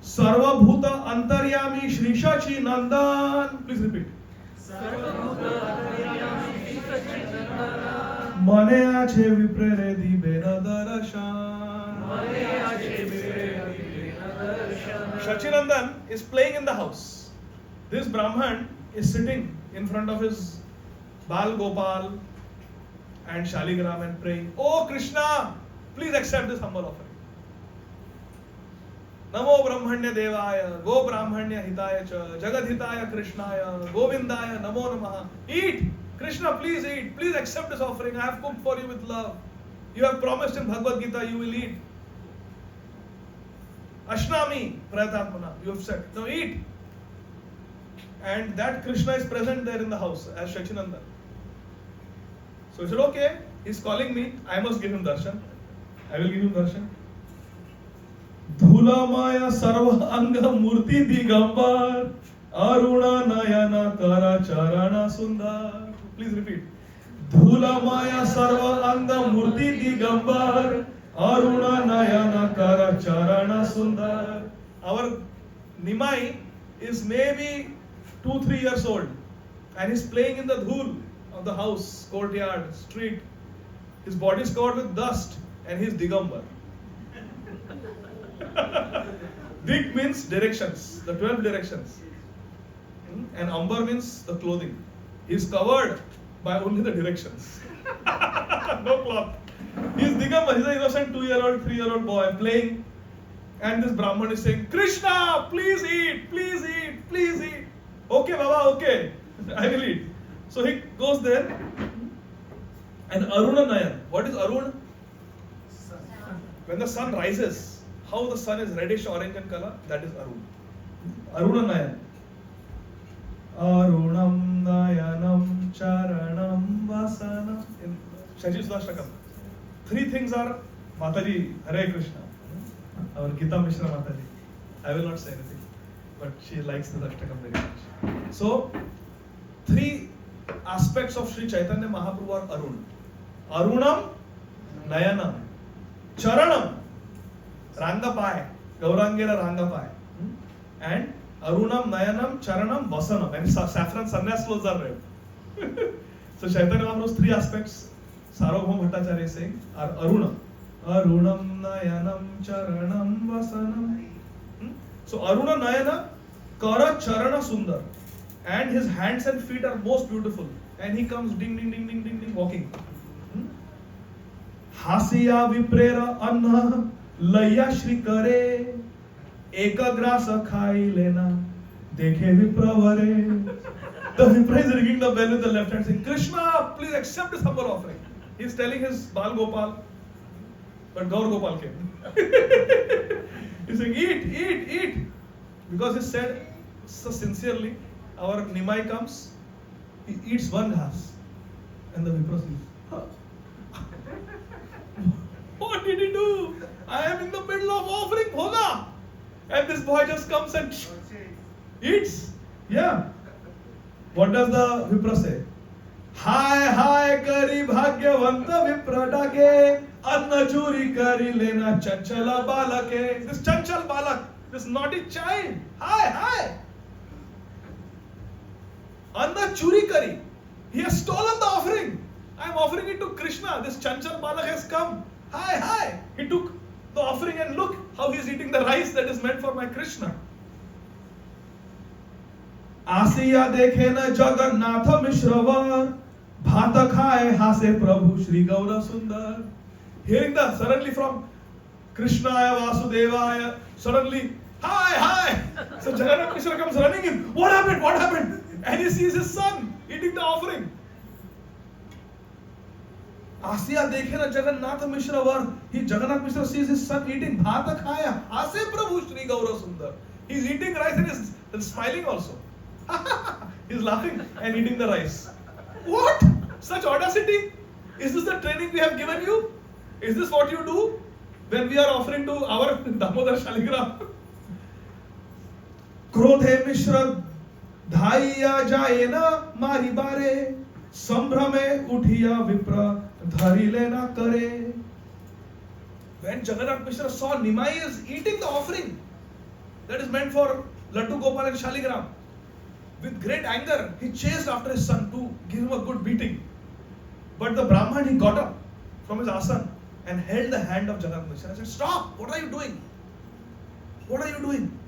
Sarvabhuta Antaryami Shrishachi Nandan. Please repeat. Mane ache viprere dibena darashan. Shachinandan is playing in the house. This Brahman is sitting in front of his Bal Gopal and Shaligram and praying, "Oh Krishna, please accept this humble offering. Namo Brahmanya Devaya, Go Brahmanya Hitaya Cha, Jagad Hitaya Krishnaya, Govindaya Namo Namaha." Eat! Krishna, please eat. Please accept this offering. I have cooked for you with love. You have promised in Bhagavad Gita you will eat. Ashnami Prayatatmana. You have said. Now eat. And that Krishna is present there in the house as Shachinandan. So he said, okay, he's calling me. I must give him darshan. I will give him darshan. Dhula Maya Sarva Anga Murti Digambar. Aruna Nayana Kara Charana Sundar. Please repeat. Dhula Maya Sarva Anga Murti Digambar. Aruna Nayana Kara Charana Sundar. Our Nimai is maybe 2-3 years old and he's playing in the dhul of the house, courtyard, street. His body is covered with dust and he's Digambar. Dig means directions, the 12 directions. And Ambar means the clothing. He's covered by only the directions. No cloth. He's Digambar, he's an innocent 2-year-old, 3-year-old boy playing. And this Brahman is saying, Krishna, please eat, please eat, please eat. Okay, Baba, okay. I will eat. So he goes there. And Aruna Nayan. What is Arun? When the sun rises, how the sun is reddish orange in color, that is Arun. Aruna Nayan. Arunam Nayanam Charanam Vasanam. In Shaji Sudashtakam. 3 things are Mataji, Hare Krishna. Our Gita Mishra Mataji. I will not say anything, but she likes the Ashtakam very much. So, 3 aspects of Sri Chaitanya Mahaprabhu are Arun. Arunam, Nayanam, Charanam, Rangapai, Gaurangera Rangapai, and Arunam, Nayanam, Charanam, Vasanam. And saffron sannyas clothes are red. So, Chaitanya Mahaprabhu's 3 aspects, Sarvabhauma Bhattacharya is saying, are Arunam. Arunam Nayanam Charanam Vasanam. So Aruna Nayana Kara Charana Sundar. And his hands and feet are most beautiful. And he comes ding ding ding ding ding ding walking. Hasiya Viprera Anna Laya Shri Kare Ekagrasa Khai Lena Dekhe Vipravare. The Vipra is ringing the bell with the left hand saying, Krishna, please accept this humble offering. He is telling his Bal Gopal. But Gaur Gopal came. He's saying, eat, eat, eat. Because he said so sincerely, our Nimai comes, he eats 1 glass. And the Vipra says, huh? What did he do? I am in the middle of offering bhoga. And this boy just comes and eats. Yeah. What does the Vipra say? Hi, hi, kari bhagyavanta Vipradake. Anna churi kari lena chanchala balake. This chanchal balak, this naughty child. Hi, hi. Anna churi kari. He has stolen the offering. I am offering it to Krishna. This chanchal balak has come. Hi, hi. He took the offering and look how he is eating the rice that is meant for my Krishna. Asiya dekhe na Jagannatha Mishravar. Bhata khaye hase Prabhu Shri Gaura Sundar. Hearing that suddenly from Krishnaya Vasudevaya, suddenly, hi, hi. So Jagannath Mishra comes running in. What happened? What happened? And he sees his son eating the offering. Asiya dekhe na Jagannath Mishra var. Jagannath Mishra sees his son eating. Bhata khaya hase Prabhu Shri Gaura Sundar. He's eating rice and is smiling also. He's laughing and eating the rice. What? Such audacity? Is this the training we have given you? Is this what you do when we are offering to our Damodar Shaligram? Krodhe Mishra Dhaiya Jayena Mari Bare Sambhrame Uthiya Vipra Dhari Lena Kare. When Jagannath Mishra saw Nimai is eating the offering that is meant for Laddu Gopal and Shaligram, with great anger, he chased after his son to give him a good beating. But the Brahman, he got up from his asana and held the hand of Jagannath Mishra and said, stop, what are you doing? What are you doing?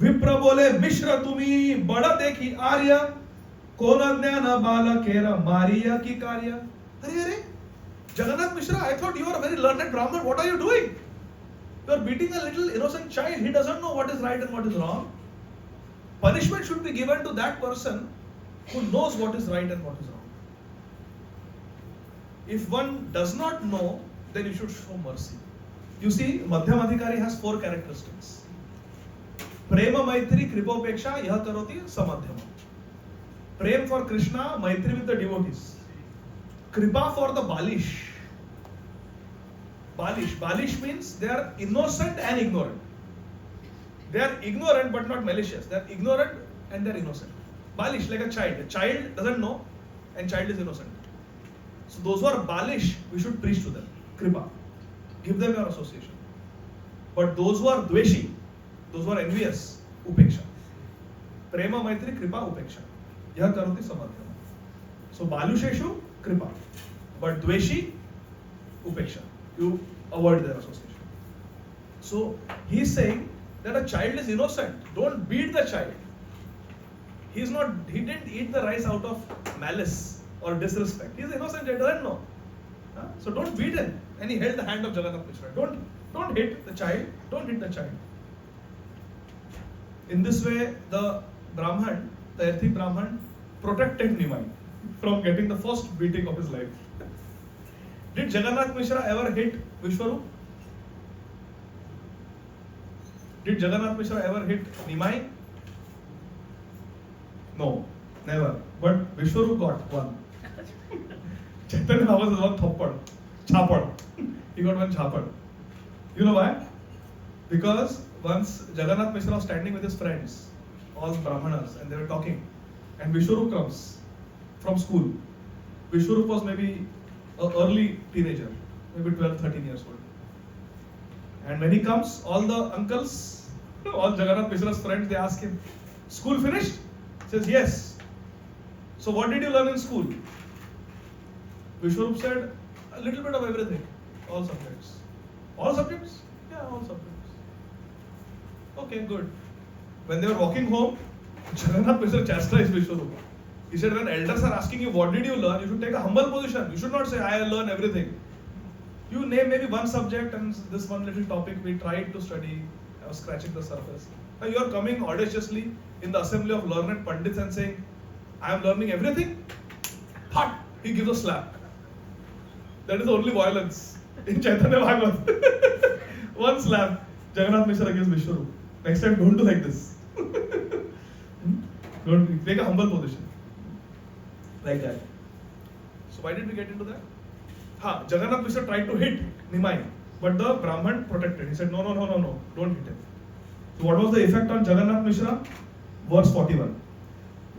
Vipra bole, Mishra tumi, bada dekhi arya, kona jnana bala kera mariya ki karya. Hare, Jagannath Mishra, I thought you are a very learned Brahman, what are you doing? You are beating a little innocent child, he doesn't know what is right and what is wrong. Punishment should be given to that person who knows what is right and what is wrong. If one does not know, then you should show mercy. You see, Madhyam Adhikari has 4 characteristics. Prema Maitri Kripopeksha Yaha Karoti Samadhyama. Prem for Krishna, Maitri with the devotees. Kripa for the Balish. Balish means they are innocent and ignorant. They are ignorant but not malicious. They are ignorant and they're innocent. Balish, like a child. A child doesn't know, and child is innocent. So those who are balish, we should preach to them. Kripa. Give them your association. But those who are dveshi, those who are envious, upeksha. Prema, maitri, kripa, upeksha. Yah karoti samadhyam. So balusheshu, kripa. But dveshi, upeksha. You avoid their association. So he is saying that a child is innocent. Don't beat the child. He didn't eat the rice out of malice or disrespect. He is innocent, he doesn't know. So don't beat him. And he held the hand of Jagannath Mishra. Don't hit the child. Don't hit the child. In this way, the Brahman, the earthy Brahman, protected Nimai from getting the first beating of his life. Did Jagannath Mishra ever hit Vishwarup? Did Jagannath Mishra ever hit Nimai? No, never. But Vishwarup got one. Chaitanya Baba is one thappad. Chapad. He got one chapad. You know why? Because once Jagannath Mishra was standing with his friends, all Brahmanas, and they were talking, and Vishwarup comes from school. Vishwarup was maybe an early teenager, maybe 12, 13 years old. And when he comes, all the uncles, all Jagannath Mishra's friends, they ask him, school finished? He says, yes. So what did you learn in school? Vishwarup said, a little bit of everything, all subjects. All subjects? Yeah, all subjects. Okay, good. When they were walking home, Jagannath Mishra chastised Vishwarup. He said, when elders are asking you, what did you learn? You should take a humble position. You should not say, I learned everything. You name maybe one subject and this one little topic we tried to study. I was scratching the surface. Now you are coming audaciously in the assembly of learned Pandits and saying, I am learning everything. Thud! He gives a slap. That is the only violence in Chaitanya Bhagavat. One slap. Jagannath Mishra against Vishwarup. Next time don't do like this. Don't take a humble position. Like that. So why did we get into that? Jagannath Mishra tried to hit Nimai, but the Brahman protected. He said, no, don't hit him. So what was the effect on Jagannath Mishra? Verse 41.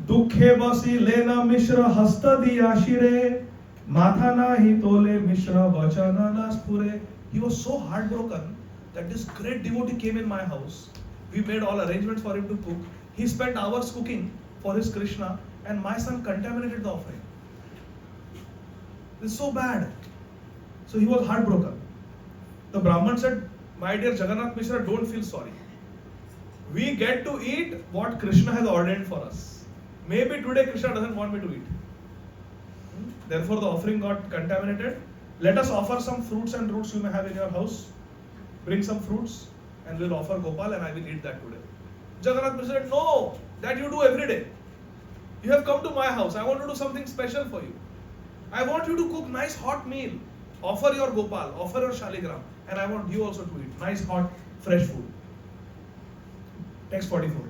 Dukhe basi lena Mishra hasta diyashire matha nahi tole Mishra vachana na spure. He was so heartbroken that this great devotee came in my house. We made all arrangements for him to cook. He spent hours cooking for his Krishna, and my son contaminated the offering. This is so bad. So he was heartbroken. The Brahman said, my dear Jagannath Mishra, don't feel sorry. We get to eat what Krishna has ordained for us. Maybe today Krishna doesn't want me to eat. Therefore the offering got contaminated. Let us offer some fruits and roots you may have in your house. Bring some fruits and we'll offer Gopal and I will eat that today. Jagannath Mishra said, no, that you do every day. You have come to my house. I want to do something special for you. I want you to cook nice hot meal. Offer your Gopal, offer your Shaligram, and I want you also to eat nice hot fresh food. Text 44.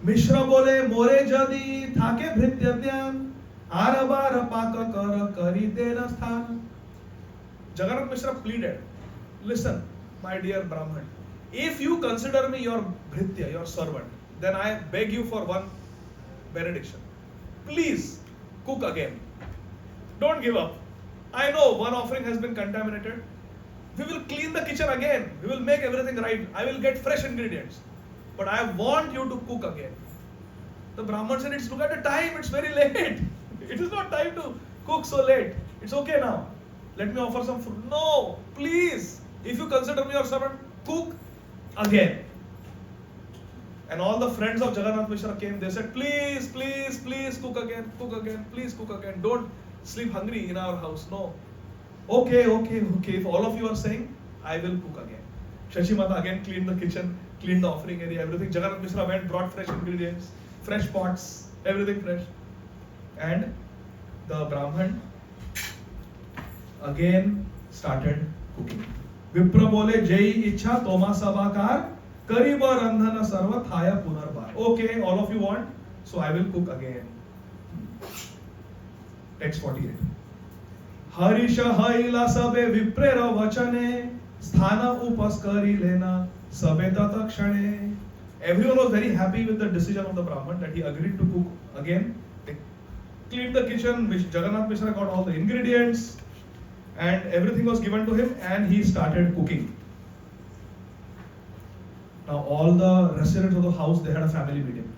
Mishra bole more jadi thake bhrityadyan arabar paka kara kari tera sthan. Jagannath Mishra pleaded, listen, my dear Brahman, if you consider me your bhritya, your servant, then I beg you for one benediction. Please cook again. Don't give up. I know one offering has been contaminated. We will clean the kitchen again. We will make everything right. I will get fresh ingredients. But I want you to cook again. The Brahman said, look at the time. It's very late. It is not time to cook so late. It's okay now. Let me offer some food. No, please. If you consider me your servant, cook again. And all the friends of Jagannath Mishra came. They said, please, please, please cook again, please cook again. Don't sleep hungry in our house. No. Okay. If all of you are saying, I will cook again. Shashi Mata again cleaned the kitchen, cleaned the offering area, everything. Jagannath Mishra went, brought fresh ingredients, fresh pots, everything fresh. And the Brahman again started cooking. Vipra bole jai ichha toma sabakar kariba randhana sarva thaya punarbar. Okay, all of you want, so I will cook again. Text 48. Harisha haila sabe viprera vachane sthana upas kari lena sabe tatakshane. Everyone was very happy with the decision of the Brahman that he agreed to cook again. They cleaned the kitchen, which Jagannath Mishra got all the ingredients, and everything was given to him, and he started cooking. Now all the residents of the house, they had a family meeting.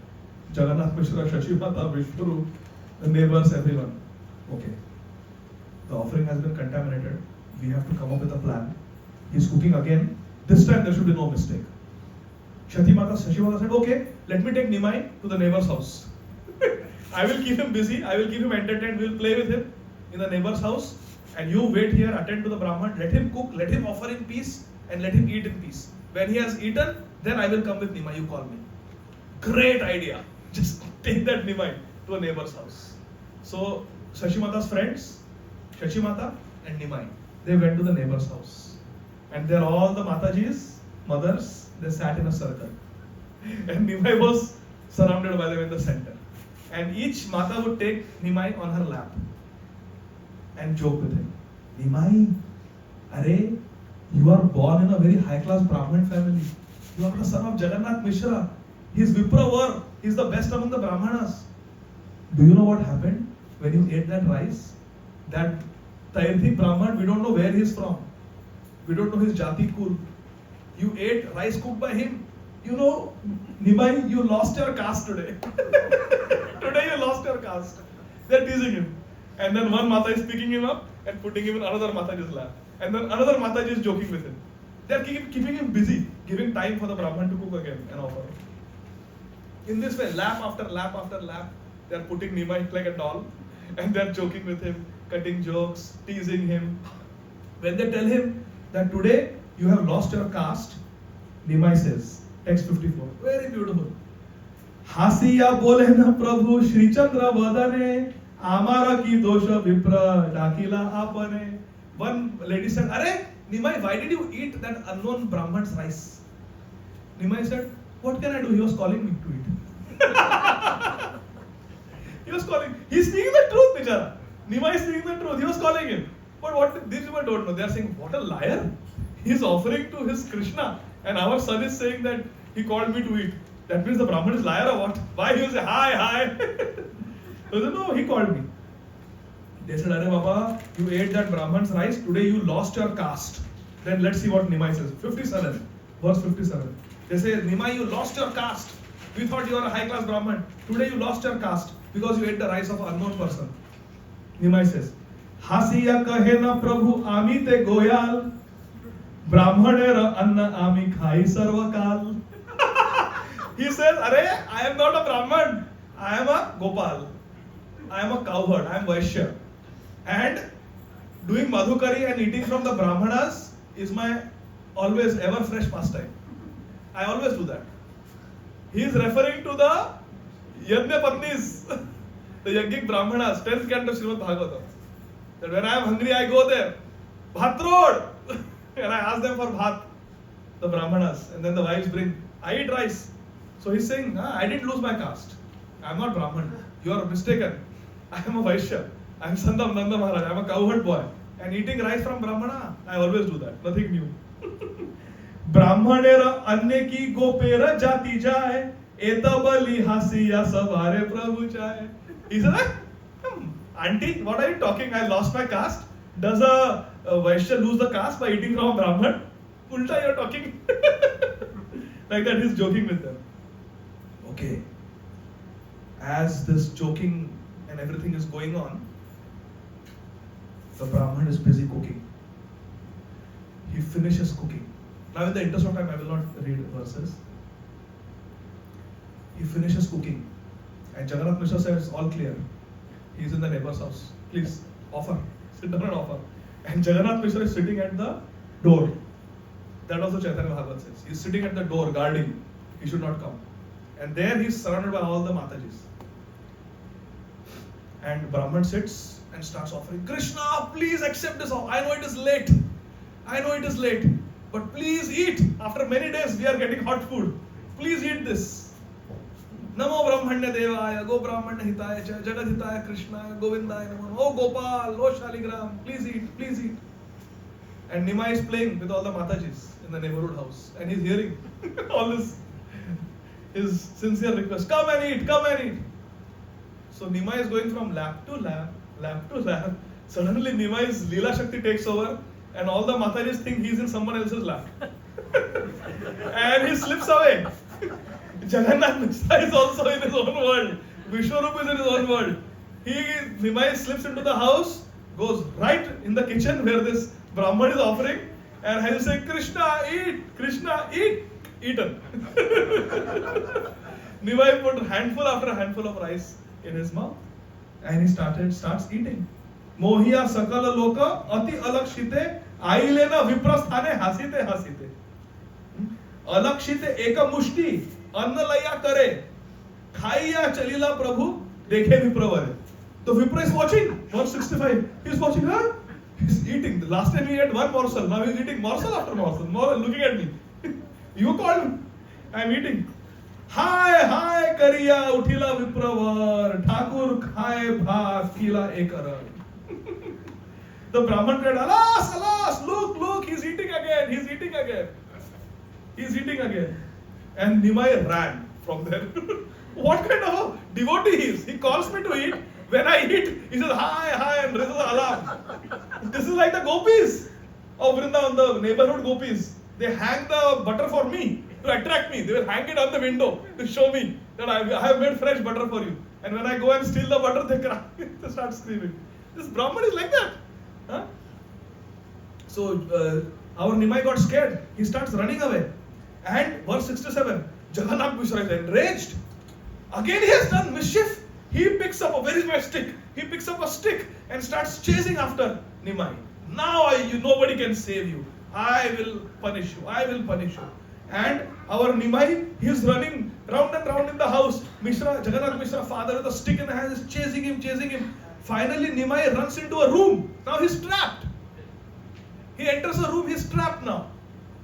Jagannath Mishra, Shashi Mata, Vishnu, the neighbors, everyone. Okay, the offering has been contaminated. We have to come up with a plan. He's cooking again. This time there should be no mistake. Shashi Mata said, okay, let me take Nimai to the neighbor's house. I will keep him busy, I will keep him entertained, we will play with him in the neighbor's house. And you wait here, attend to the Brahman, let him cook, let him offer in peace, and let him eat in peace. When he has eaten, then I will come with Nimai, you call me. Great idea. Just take that Nimai to a neighbor's house. So, Shashi Mata's friends, Shashi Mata and Nimai, they went to the neighbor's house. And there all the Matajis, mothers, they sat in a circle. And Nimai was surrounded by them in the center. And each Mata would take Nimai on her lap and joke with him. Nimai, Are, you are born in a very high-class Brahmin family. You are the son of Jagannath Mishra. He is Vipravara. He is the best among the Brahmanas. Do you know what happened when you ate that rice? That Tairthi Brahman, we don't know where he is from. We don't know his Jati Kul. You ate rice cooked by him. You know, Nimai, you lost your caste today. Today you lost your caste. They are teasing him. And then one Mata is picking him up and putting him in another Mataji's lap. And then another Mataji is joking with him. They are keeping him busy, giving time for the Brahman to cook again and offer. In this way, lap after lap after lap, they are putting Nimai like a doll. And they are joking with him, cutting jokes, teasing him. When they tell him that today you have lost your caste, Nimai says, text 54, very beautiful. Hasiya bole na Prabhu Shri Chandra Vadane, Amara ki dosha vipra dakila apane. One lady said, Are, Nimai, why did you eat that unknown Brahman's rice? Nimai said, what can I do? He was calling me to eat. He was calling. He's speaking the truth, Bichara. Nimai is speaking the truth. He was calling him. But what these people don't know, they are saying, what a liar. He's offering to his Krishna. And our son is saying that he called me to eat. That means the Brahman is liar or what? Why he will say, hi. So they no, he called me. They said, Are Baba, you ate that Brahman's rice. Today you lost your caste. Then let's see what Nimai says. 57, verse 57. They say, Nimai, you lost your caste. We thought you were a high-class Brahman. Today you lost your caste because you ate the rice of an unknown person. Nimai says, Hasiya kahe na Prabhu amite goyal, Brahmanera anna ami khai sarvakal. He says, Are, I am not a Brahman. I am a Gopal. I am a cowherd. I am Vaishya. And doing madhukari and eating from the Brahmanas is my always ever fresh pastime. I always do that. He is referring to the Yajna Patnis, the Yajnik Brahmanas, 10th canto of Srimad Bhagavatam. That when I am hungry, I go there. Bhat Road! And I ask them for Bhat, the Brahmanas. And then the wives bring, I eat rice. So he's saying, I didn't lose my caste. I am not Brahman. You are mistaken. I am a Vaishya. I am son of Nanda Maharaj. I am a cowherd boy. And eating rice from Brahmana, I always do that. Nothing new. Brahmanera anne ki gopera jati jaye, eta bali hasiya sabare Prabhu chaye. He said, Auntie, what are you talking? I lost my caste. Does a Vaishya lose the caste by eating from a Brahman? Ulta, you are talking. Like that, he's joking with them. Okay. As this joking and everything is going on, the Brahman is busy cooking. He finishes cooking. Now in the interest of time, I will not read verses. He finishes cooking. And Jagannath Mishra says, all clear. He is in the neighbor's house. Please, offer. Sit down and offer. And Jagannath Mishra is sitting at the door. That also Chaitanya Bhagavat says. He is sitting at the door, guarding. He should not come. And there he is surrounded by all the Matajis. And Brahman sits and starts offering, Krishna, please accept this. I know it is late. But please eat. After many days, we are getting hot food. Please eat this. Namo Brahmanya Devaya, Go Brahmanya Hitaya, Jagat Hitaya Krishna, Govindaya Namo. Oh Gopal, oh Shaligram, please eat. And Nimai is playing with all the Matajis in the neighborhood house. And he's hearing all this. his sincere request, come and eat, come and eat. So Nimai is going from lap to lap, lap to lap. Suddenly Nimai's Leela Shakti takes over and all the Matajis think he's in someone else's lap. And he slips away. Jagannath Mishra is also in his own world. Vishwarup is in his own world. Nimai slips into the house, goes right in the kitchen where this Brahman is offering, and he say, Krishna, eat, eaten. Nimai put handful after handful of rice in his mouth, and he starts eating. Mohiya sakala loka ati alakshite ailena viprasthane hasite hasite. Alakshite eka mushti annalaya kare khaiya chalila prabhu dekhe vipravare. The Vipra is watching, 165. He's watching her. He's eating. The last time he ate one morsel. Now he's eating morsel after morsel. More looking at me. You called him. I'm eating. Hi, kariya uthila vipravar. Thakur khai bhat kila ekaran. The Brahman cried, alas, look, he's eating again. And Nimai ran from there. What kind of a devotee he is? He calls me to eat. When I eat, he says, hi, and raises the alarm. This is like the gopis of Vrindavan, the neighborhood gopis. They hang the butter for me, to attract me. They will hang it on the window to show me that I have made fresh butter for you. And when I go and steal the butter, they cry. They start screaming. This Brahman is like that. Huh? So, our Nimai got scared. He starts running away. And verse 67, Jagannath Mishra is enraged. Again he has done mischief. He picks up where is my stick? He picks up a stick and starts chasing after Nimai. Now nobody can save you. I will punish you. And our Nimai, he is running round and round in the house. Jagannath Mishra, father with a stick in the hand, is chasing him. Finally, Nimai runs into a room. Now he's trapped. He enters a room, he's trapped now.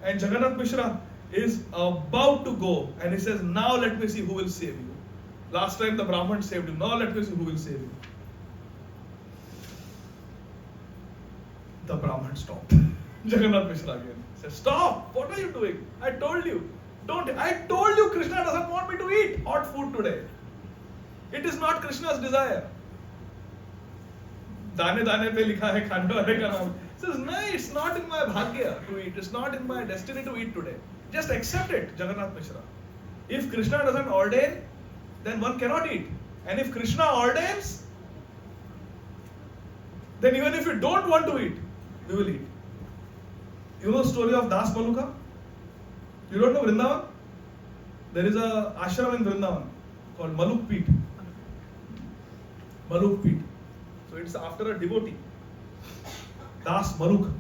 And Jagannath Mishra is about to go. And he says, now let me see who will save you. Last time the Brahman saved him. Now let me see who will save him. The Brahman stopped. Jagannath Mishra again says, stop! What are you doing? I told you Krishna doesn't want me to eat hot food today. It is not Krishna's desire. Dane pe likha hai khane wale ka naam. Says, no, it's not in my bhagya to eat. It's not in my destiny to eat today. Just accept it, Jagannath Mishra. If Krishna doesn't ordain, then one cannot eat. And if Krishna ordains, then even if you don't want to eat, we will eat. You know the story of Das Maluka? You don't know Vrindavan? There is a ashram in Vrindavan called Maluk Peet. So it's after a devotee. Das Maluk.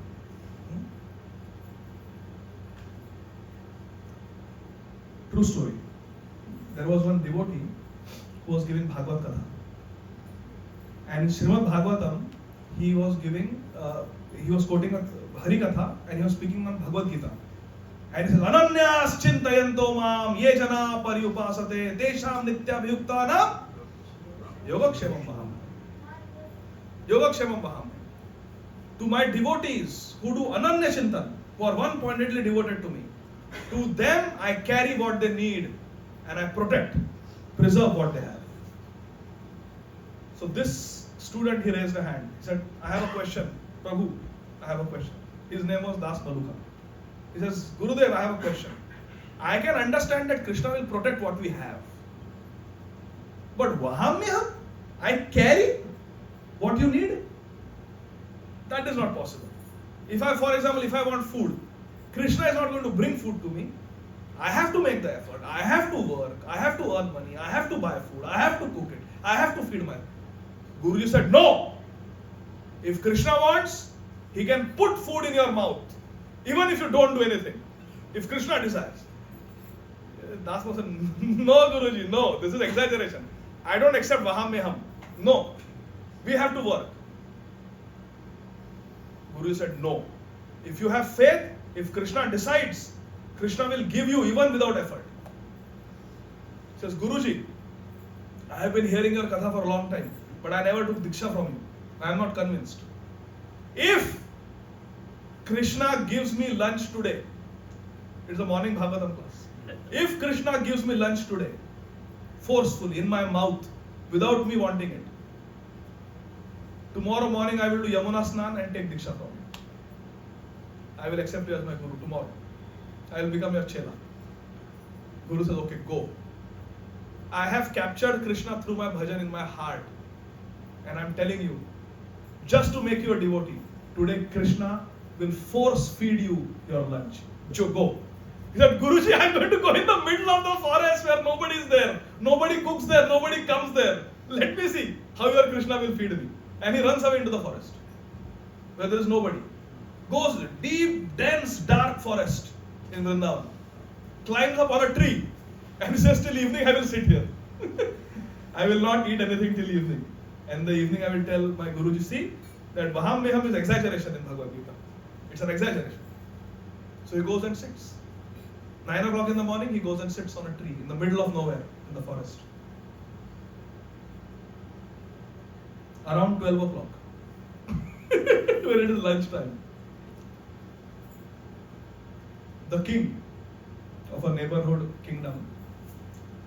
True story. There was one devotee who was giving Bhagavad Katha. And in Srimad Bhagavatam, he was quoting a Hari Katha and he was speaking on Bhagavad Gita. And he says, Ananyas chintayanto mam ye jana paryupasate desham nityabhyuktanam yogakshemam baham. To my devotees who do ananya chintan, who are one-pointedly devoted to me, to them I carry what they need and I preserve what they have. So this student, he raised a hand. He said, I have a question. Prabhu, I have a question. His name was Das Maluka. He says, Gurudev, I have a question. I can understand that Krishna will protect what we have. But Vahamyam, I carry what you need? That is not possible. For example, if I want food, Krishna is not going to bring food to me. I have to make the effort. I have to work. I have to earn money. I have to buy food. I have to cook it. I have to feed my... Guruji said, no. If Krishna wants, he can put food in your mouth. Even if you don't do anything. If Krishna desires. Das was no Guruji, no. This is exaggeration. I don't accept Vahamyam. No. We have to work. Guruji said, no. If you have faith, if Krishna decides, Krishna will give you even without effort. He says, Guruji, I have been hearing your Katha for a long time, but I never took Diksha from you. I am not convinced. If Krishna gives me lunch today, it's a morning Bhagavatam class. If Krishna gives me lunch today, forcefully, in my mouth, without me wanting it, tomorrow morning I will do Yamuna Snan and take Diksha from you. I will accept you as my Guru tomorrow. I will become your Chela. Guru says, okay, go. I have captured Krishna through my bhajan in my heart. And I am telling you, just to make you a devotee, today Krishna will force feed you your lunch. Go. He said, Guruji, I am going to go in the middle of the forest where nobody is there. Nobody cooks there. Nobody comes there. Let me see how your Krishna will feed me. And he runs away into the forest where there is nobody. Goes deep, dense, dark forest in Vrindavan. Climbs up on a tree and he says, till evening I will sit here. I will not eat anything till evening. And in the evening I will tell my Guruji, see, that Vaham Meham is exaggeration in Bhagavad Gita. It's an exaggeration. So he goes and sits. 9 o'clock in the morning, he goes and sits on a tree in the middle of nowhere in the forest. Around 12 o'clock, when it is lunchtime, the king of a neighborhood kingdom,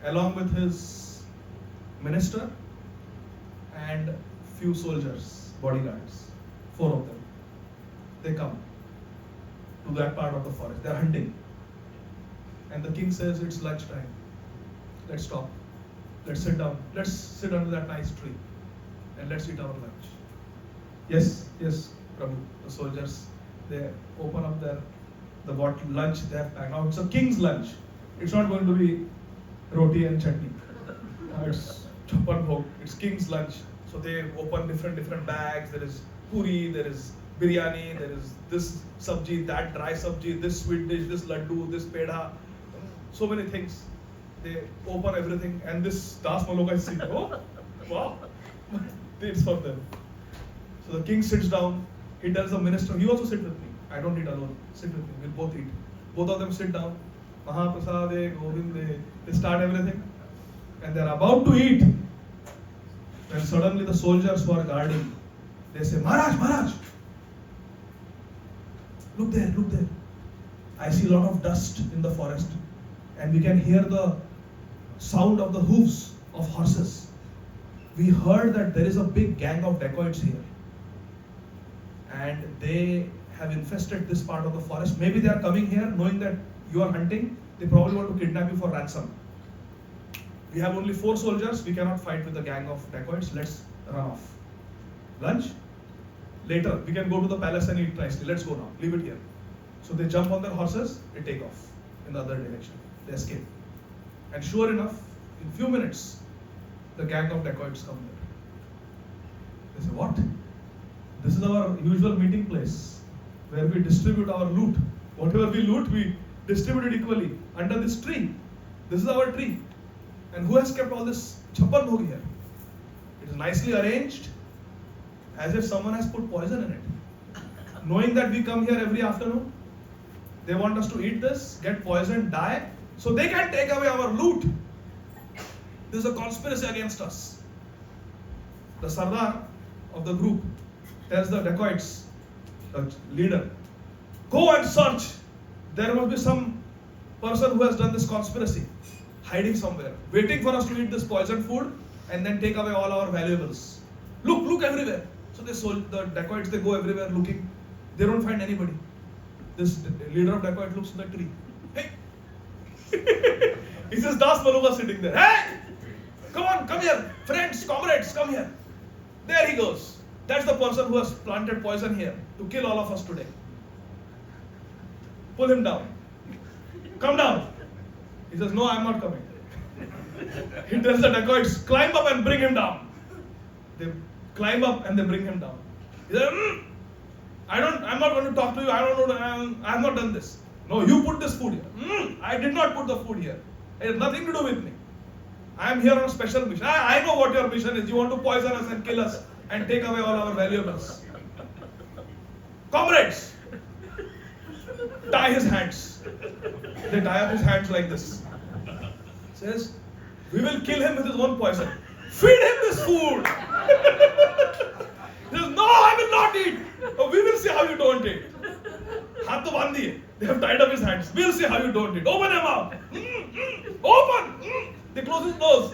along with his minister and few soldiers, bodyguards, 4 of them, they come to that part of the forest. They are hunting. And the king says, it's lunchtime. Let's stop. Let's sit down. Let's sit under that nice tree. And let's eat our lunch. Yes, Prabhu. The soldiers, they open up the what lunch they have packed. Now it's a king's lunch. It's not going to be roti and chutney. It's chapan bhog. It's king's lunch. So they open different bags. There is puri, there is biryani, there is this sabji, that dry sabji, this sweet dish, this laddu, this pedha. So many things. They open everything and this Das Maloka is sitting. Oh, wow. It's for them. So the king sits down. He tells the minister, you also sit with me. I don't eat alone. Sit with me. We'll both eat. Both of them sit down. Mahaprasade, Govinde. They start everything. And they're about to eat. Then suddenly the soldiers who are guarding, they say, Maharaj, look there. I see a lot of dust in the forest. And we can hear the sound of the hooves of horses. We heard that there is a big gang of dacoits here. And they have infested this part of the forest. Maybe they are coming here knowing that you are hunting. They probably want to kidnap you for ransom. We have only 4 soldiers. We cannot fight with the gang of dacoits. Let's run off. Lunch? Later, we can go to the palace and eat nicely. Let's go now. Leave it here. So they jump on their horses. They take off in the other direction. They escape. And sure enough, in few minutes, the gang of dacoits come there. They say, what? This is our usual meeting place where we distribute our loot. Whatever we loot, we distribute it equally under this tree. This is our tree. And who has kept all this chapan bhog here? It is nicely arranged as if someone has put poison in it. Knowing that we come here every afternoon, they want us to eat this, get poisoned, die, so they can take away our loot. This is a conspiracy against us. The Sardar of the group tells the dacoits, the leader, go and search. There must be some person who has done this conspiracy, hiding somewhere, waiting for us to eat this poisoned food and then take away all our valuables. Look everywhere. So the dacoits, they go everywhere looking. They don't find anybody. This leader of dacoit looks in the tree. Hey! He says, Das Maluka sitting there. Hey! Come here. Friends, comrades, come here. There he goes. That's the person who has planted poison here to kill all of us today. Pull him down. Come down. He says, no, I'm not coming. He tells the dacoits, climb up and bring him down. They climb up and they bring him down. He says, I'm not going to talk to you. I have not done this. No, you put this food here. I did not put the food here. It has nothing to do with me. I am here on a special mission. I know what your mission is. You want to poison us and kill us and take away all our valuables. Comrades, tie his hands. They tie up his hands like this. Says, we will kill him with his own poison. Feed him this food. He says, no, I will not eat. Oh, we will see how you don't eat. हाथ तो बांध दिए. They have tied up his hands. We'll see how you don't it. Open your mouth. Open. They close his nose.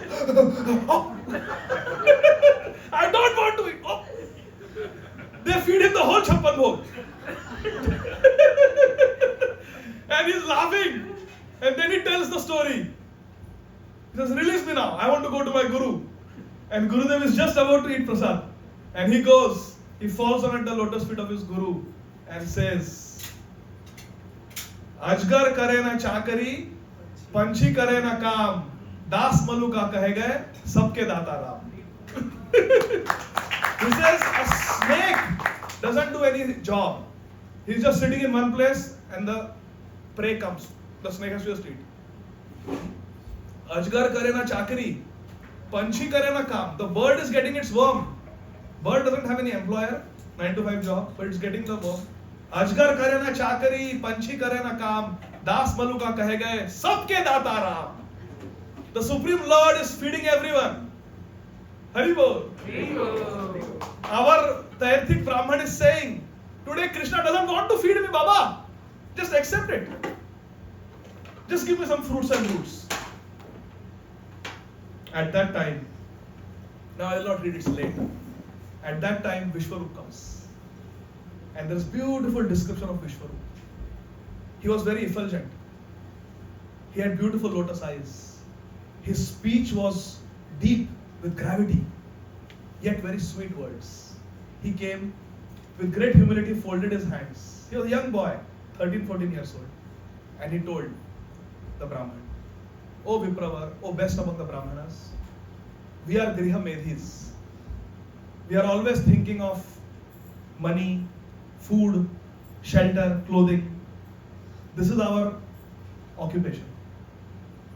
I don't want to eat. Oh. They feed him the whole chappan bhog. And he's laughing. And then he tells the story. He says, release me now. I want to go to my guru. And Gurudev is just about to eat prasad. And he goes, he falls on the lotus feet of his guru and says, अजगर करे ना चाकरी, पंछी करे ना काम, दास मलुका कहे गए, सबके दाता Ram. He says a snake doesn't do any job. He's just sitting in one place and the prey comes. The snake has to just eat. अजगर करे ना चाकरी, पंछी करे ना काम. The bird is getting its worm. Bird doesn't have any employer, 9 to 5 job, but it's getting the worm. अजगर करे ना चाकरी, पंछी करे ना काम, दास मलुका कहे गए, सबके दाता Ram. The Supreme Lord is feeding everyone. Hari Bol. Our Tayathik Brahman is saying, today Krishna doesn't want to feed me, Baba. Just accept it. Just give me some fruits and roots. At that time, now I will not read, it's late. At that time, Vishwarup comes. And there is beautiful description of Vishwarup. He was very effulgent. He had beautiful lotus eyes. His speech was deep with gravity, yet very sweet words. He came with great humility, folded his hands. He was a young boy, 13, 14 years old. And he told the Brahman, O Vipravar, O best among the Brahmanas, we are Griha Medhis. We are always thinking of money, food, shelter, clothing. This is our occupation.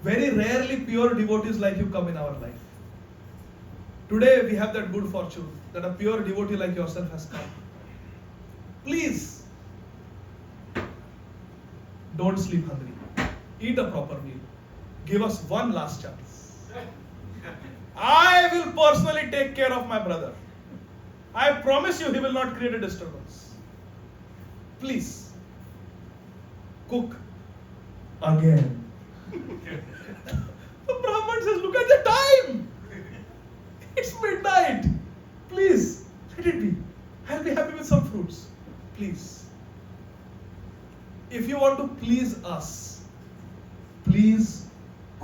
Very rarely pure devotees like you come in our life. Today we have that good fortune that a pure devotee like yourself has come. Please, don't sleep hungry. Eat a proper meal. Give us one last chance. I will personally take care of my brother. I promise you he will not create a disturbance. Please, cook again. The Brahman says, look at the time. It's midnight. Please, let it be. I'll be happy with some fruits. Please. If you want to please us, please